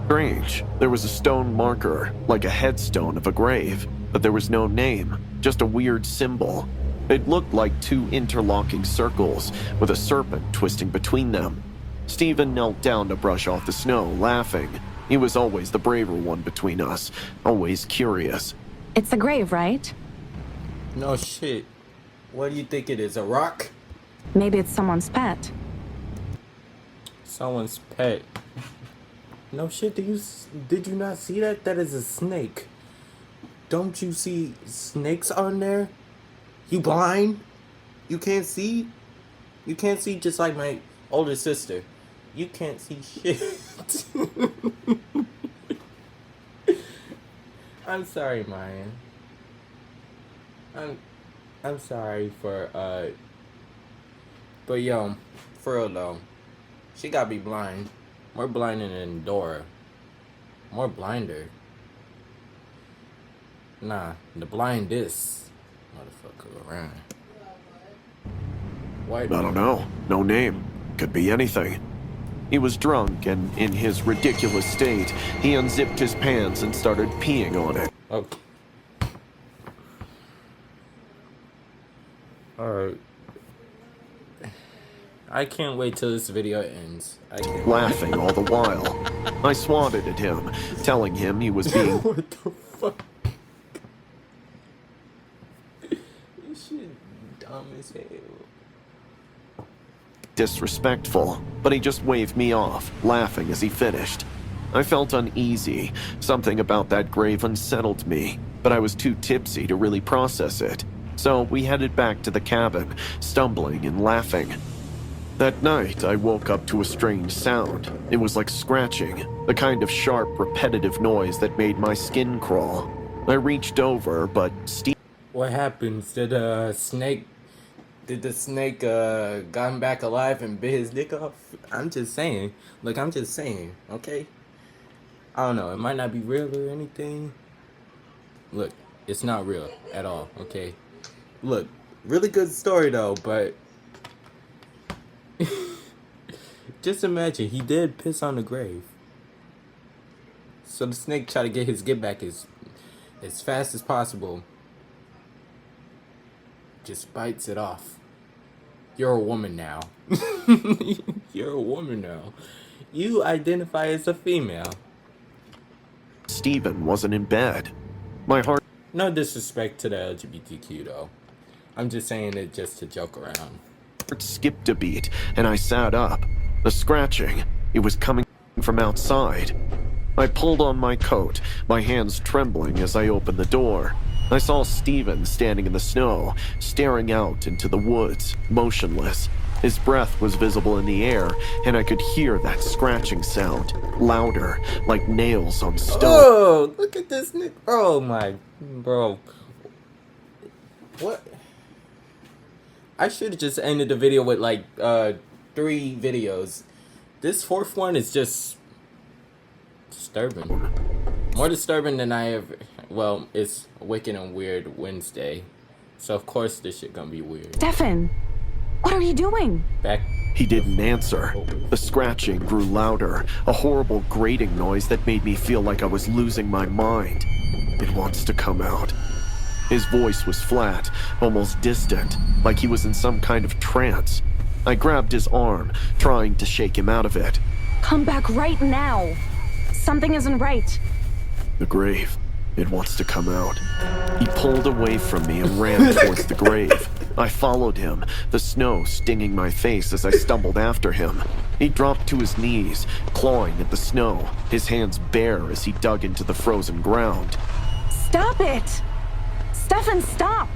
Strange, there was a stone marker, like a headstone of a grave, but there was no name, just a weird symbol. It looked like 2 interlocking circles, with a serpent twisting between them. Steven knelt down to brush off the snow, laughing. He was always the braver one between us, always curious. It's a grave, right? No shit. What do you think it is, a rock? Maybe it's someone's pet. Someone's pet. No shit, did you not see that? That is a snake. Don't you see snakes on there? You blind? You can't see? You can't see just like my older sister. You can't see shit. I'm sorry, Mayan. I'm sorry for but yo, for real though, she gotta be blind. More blinder than Dora. More blinder. Nah, the blindest motherfucker around. I don't know. No name. Could be anything. He was drunk, and in his ridiculous state, he unzipped his pants and started peeing on it. Okay. Alright. I can't wait till this video ends. I can't. Laughing all the while. I swatted at him, telling him he was being What the fuck? This shit dumb as hell. disrespectful, but he just waved me off, laughing as he finished. I felt uneasy. Something about that grave unsettled me, but I was too tipsy to really process it. So we headed back to the cabin, stumbling and laughing. That night, I woke up to a strange sound. It was like scratching, the kind of sharp, repetitive noise that made my skin crawl. I reached over, but What happens? Did the snake got him back alive and bit his dick off? I'm just saying. Look, I'm just saying, okay? I don't know, it might not be real or anything. Look, it's not real at all, okay? Look, really good story though, but just imagine, he did piss on the grave. So the snake tried to get his get back as fast as possible. Just bites it off. You're a woman now. You're a woman now. You identify as a female. Stephen wasn't in bed. My heart... No disrespect to the LGBTQ though. I'm just saying it just to joke around. Skipped a beat, and I sat up. The scratching, it was coming from outside. I pulled on my coat, my hands trembling as I opened the door. I saw Stephen standing in the snow, staring out into the woods, motionless. His breath was visible in the air, and I could hear that scratching sound, louder, like nails on stone. Oh, look at this nigga. Oh my, bro. What? I should have just ended the video with like 3 videos. This 4th one is just disturbing. More disturbing than I ever... Well, it's Wicked and Weird Wednesday. So of course this shit gonna be weird. Stefan, what are you doing? Back. He didn't answer. The scratching grew louder, a horrible grating noise that made me feel like I was losing my mind. It wants to come out. His voice was flat, almost distant, like he was in some kind of trance. I grabbed his arm, trying to shake him out of it. Come back right now. Something isn't right. The grave. It wants to come out. He pulled away from me and ran towards the grave. I followed him, the snow stinging my face as I stumbled after him. He dropped to his knees, clawing at the snow, his hands bare as he dug into the frozen ground. Stop it! Stefan, stop!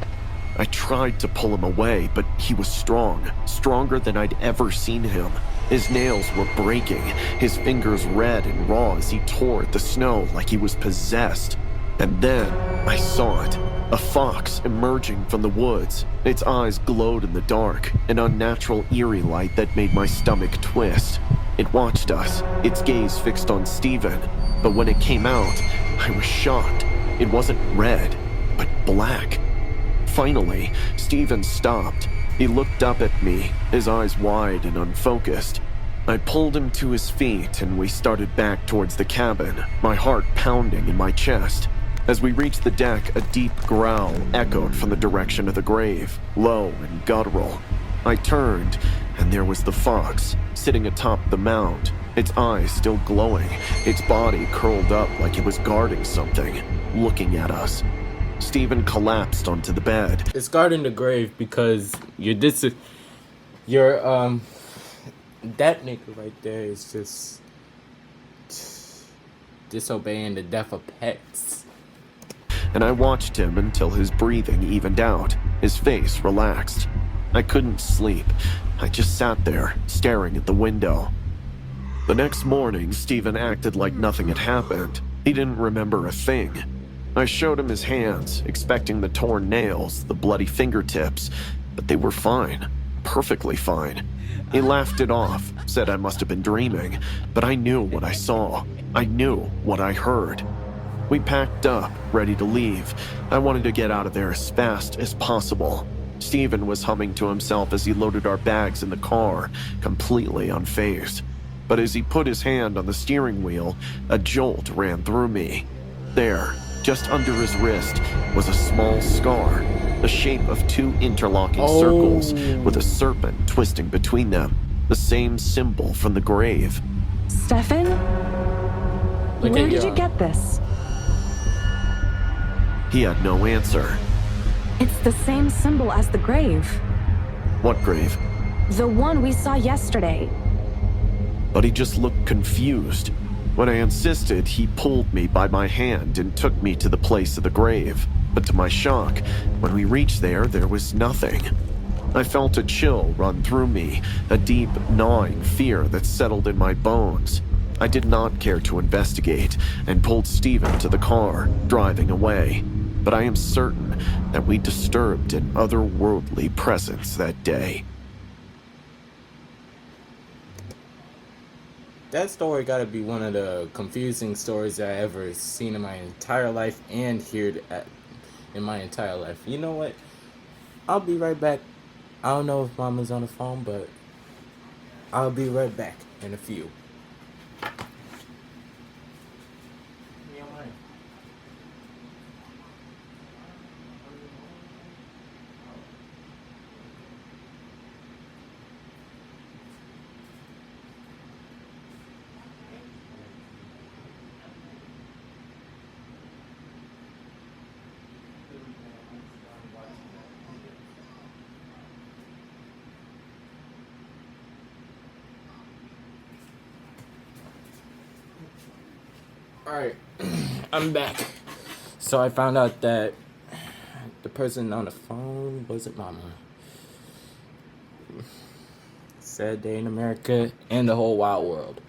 I tried to pull him away, but he was strong, stronger than I'd ever seen him. His nails were breaking, his fingers red and raw as he tore at the snow like he was possessed. And then I saw it, a fox emerging from the woods. Its eyes glowed in the dark, an unnatural eerie light that made my stomach twist. It watched us, its gaze fixed on Stephen, but when it came out, I was shocked. It wasn't red, but black. Finally, Stephen stopped. He looked up at me, his eyes wide and unfocused. I pulled him to his feet and we started back towards the cabin, my heart pounding in my chest. As we reached the deck, a deep growl echoed from the direction of the grave, low and guttural. I turned, and there was the fox, sitting atop the mound, its eyes still glowing, its body curled up like it was guarding something, looking at us. Stephen collapsed onto the bed. It's guarding the grave because that nigga right there is just disobeying the death of pets. And I watched him until his breathing evened out, his face relaxed. I couldn't sleep. I just sat there, staring at the window. The next morning, Stephen acted like nothing had happened. He didn't remember a thing. I showed him his hands, expecting the torn nails, the bloody fingertips, but they were fine, perfectly fine. He laughed it off, said I must have been dreaming, but I knew what I saw. I knew what I heard. We packed up, ready to leave. I wanted to get out of there as fast as possible. Steven was humming to himself as he loaded our bags in the car, completely unfazed. But as he put his hand on the steering wheel, a jolt ran through me. There, just under his wrist, was a small scar, the shape of two interlocking circles, with a serpent twisting between them, the same symbol from the grave. Stefan? Where did you get this? He had no answer. It's the same symbol as the grave. What grave? The one we saw yesterday. But he just looked confused. When I insisted, he pulled me by my hand and took me to the place of the grave. But to my shock, when we reached there was nothing. I felt a chill run through me, a deep, gnawing fear that settled in my bones. I did not care to investigate and pulled Steven to the car, driving away. But I am certain that we disturbed an otherworldly presence that day. That story gotta be one of the confusing stories I ever seen in my entire life and heard in my entire life. You know what? I'll be right back. I don't know if Mama's on the phone, but I'll be right back in a few. Alright, I'm back. So I found out that the person on the phone wasn't Mama. Sad day in America and the whole wild world.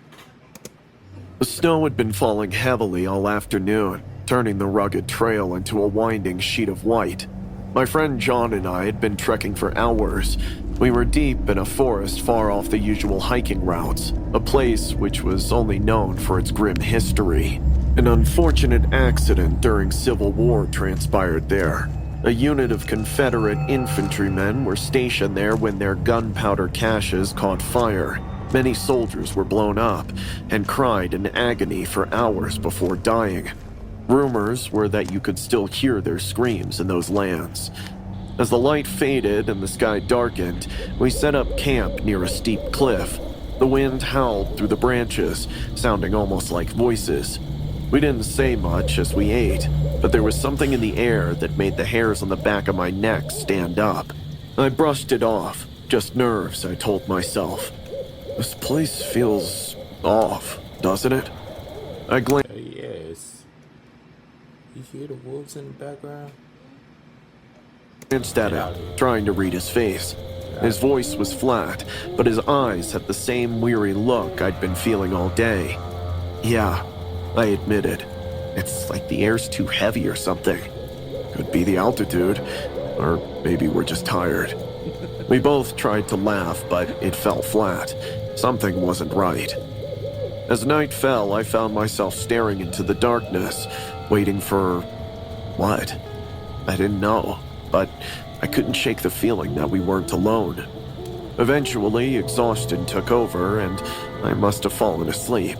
The snow had been falling heavily all afternoon, turning the rugged trail into a winding sheet of white. My friend John and I had been trekking for hours. We were deep in a forest far off the usual hiking routes, a place which was only known for its grim history. An unfortunate accident during Civil War transpired there. A unit of Confederate infantrymen were stationed there when their gunpowder caches caught fire. Many soldiers were blown up and cried in agony for hours before dying. Rumors were that you could still hear their screams in those lands. As the light faded and the sky darkened, we set up camp near a steep cliff. The wind howled through the branches, sounding almost like voices. We didn't say much as we ate, but there was something in the air that made the hairs on the back of my neck stand up. I brushed it off, just nerves, I told myself. This place feels off, doesn't it? I glanced. Yes. You hear the wolves in the background? Glanced at him, trying to read his face. His voice was flat, but his eyes had the same weary look I'd been feeling all day. Yeah, I admitted. It's like the air's too heavy or something. Could be the altitude, or maybe we're just tired. We both tried to laugh, but it fell flat. Something wasn't right. As night fell, I found myself staring into the darkness, waiting for... what? I didn't know, but I couldn't shake the feeling that we weren't alone. Eventually, exhaustion took over, and I must have fallen asleep.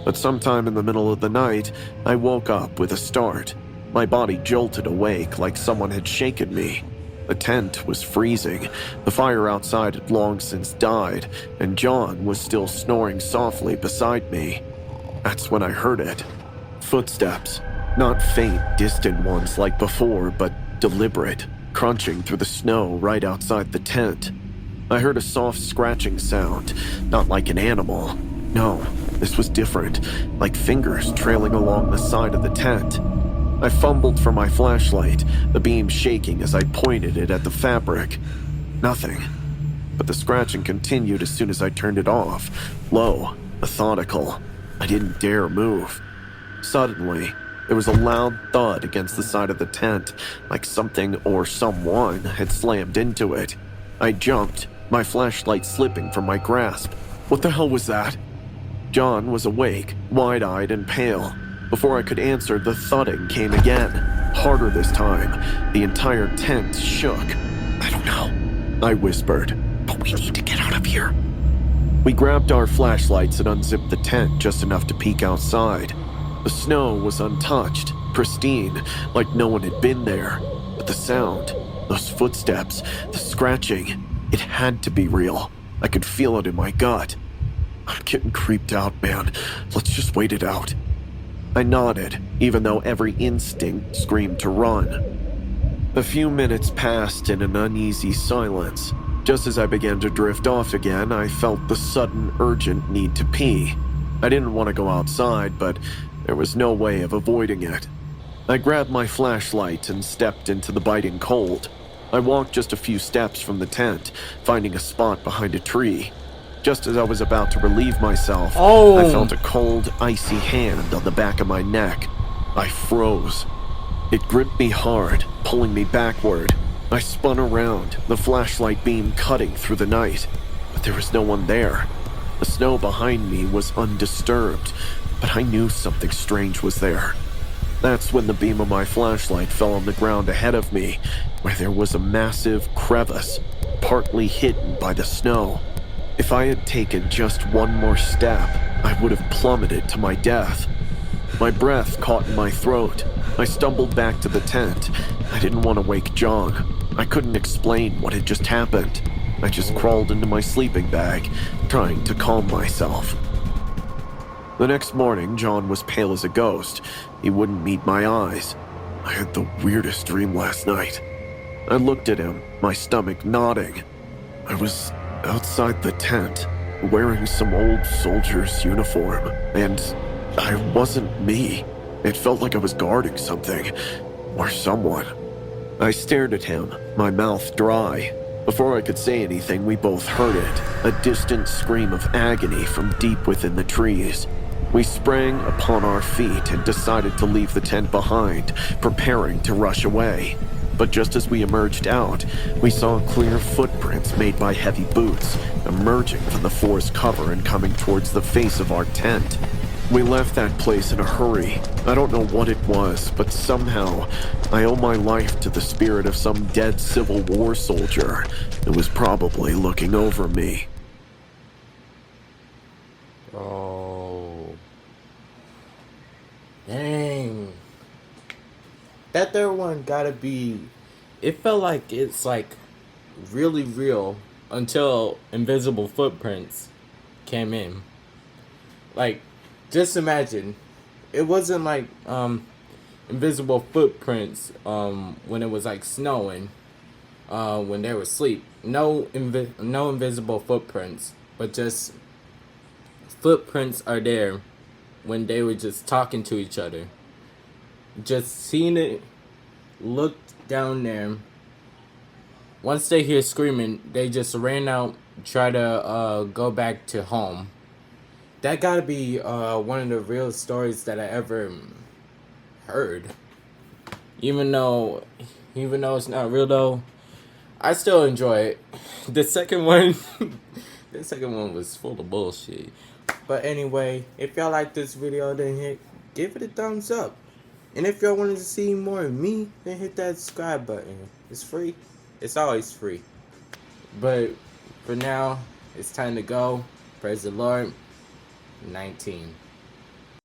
But sometime in the middle of the night, I woke up with a start. My body jolted awake like someone had shaken me. The tent was freezing, the fire outside had long since died, and John was still snoring softly beside me. That's when I heard it. Footsteps. Not faint, distant ones like before, but deliberate, crunching through the snow right outside the tent. I heard a soft scratching sound, not like an animal. No, this was different, like fingers trailing along the side of the tent. I fumbled for my flashlight, the beam shaking as I pointed it at the fabric. Nothing. But the scratching continued as soon as I turned it off, low, methodical. I didn't dare move. Suddenly, There was a loud thud against the side of the tent, like something or someone had slammed into it. I jumped, my flashlight slipping from my grasp. What the hell was that? John was awake, wide-eyed and pale. Before I could answer, the thudding came again, harder this time. The entire tent shook. I don't know, I whispered, but we need to get out of here. We grabbed our flashlights and unzipped the tent just enough to peek outside. The snow was untouched, pristine, like no one had been there. But the sound, those footsteps, the scratching, it had to be real. I could feel it in my gut. I'm getting creeped out, man. Let's just wait it out. I nodded, even though every instinct screamed to run. A few minutes passed in an uneasy silence. Just as I began to drift off again, I felt the sudden, urgent need to pee. I didn't want to go outside, but there was no way of avoiding it. I grabbed my flashlight and stepped into the biting cold. I walked just a few steps from the tent, finding a spot behind a tree. Just as I was about to relieve myself, I felt a cold, icy hand on the back of my neck. I froze. It gripped me hard, pulling me backward. I spun around, the flashlight beam cutting through the night. But there was no one there. The snow behind me was undisturbed, but I knew something strange was there. That's when the beam of my flashlight fell on the ground ahead of me, where there was a massive crevice, partly hidden by the snow. If I had taken just one more step, I would have plummeted to my death. My breath caught in my throat. I stumbled back to the tent. I didn't want to wake John. I couldn't explain what had just happened. I just crawled into my sleeping bag, trying to calm myself. The next morning, John was pale as a ghost. He wouldn't meet my eyes. I had the weirdest dream last night. I looked at him, my stomach nodding. I was outside the tent, wearing some old soldier's uniform, and I wasn't me. It felt like I was guarding something, or someone. I stared at him, my mouth dry. Before I could say anything, we both heard it, a distant scream of agony from deep within the trees. We sprang upon our feet and decided to leave the tent behind, preparing to rush away. But just as we emerged out, we saw clear footprints made by heavy boots, emerging from the forest cover and coming towards the face of our tent. We left that place in a hurry. I don't know what it was, but somehow I owe my life to the spirit of some dead Civil War soldier who was probably looking over me. Oh. Dang. That third one gotta be... It felt like it's like really real until invisible footprints came in. Like, just imagine, it wasn't like invisible footprints when it was like snowing, when they were asleep. No invisible footprints, but just footprints are there when they were just talking to each other. Just seeing it, looked down there. Once they hear screaming, they just ran out, try to go back to home. That gotta be one of the real stories that I ever heard. Even though it's not real though, I still enjoy it. The second one was full of bullshit. But anyway, if y'all like this video, then give it a thumbs up. And if y'all wanted to see more of me, then hit that subscribe button. It's free. It's always free. But for now, it's time to go. Praise the Lord. 19.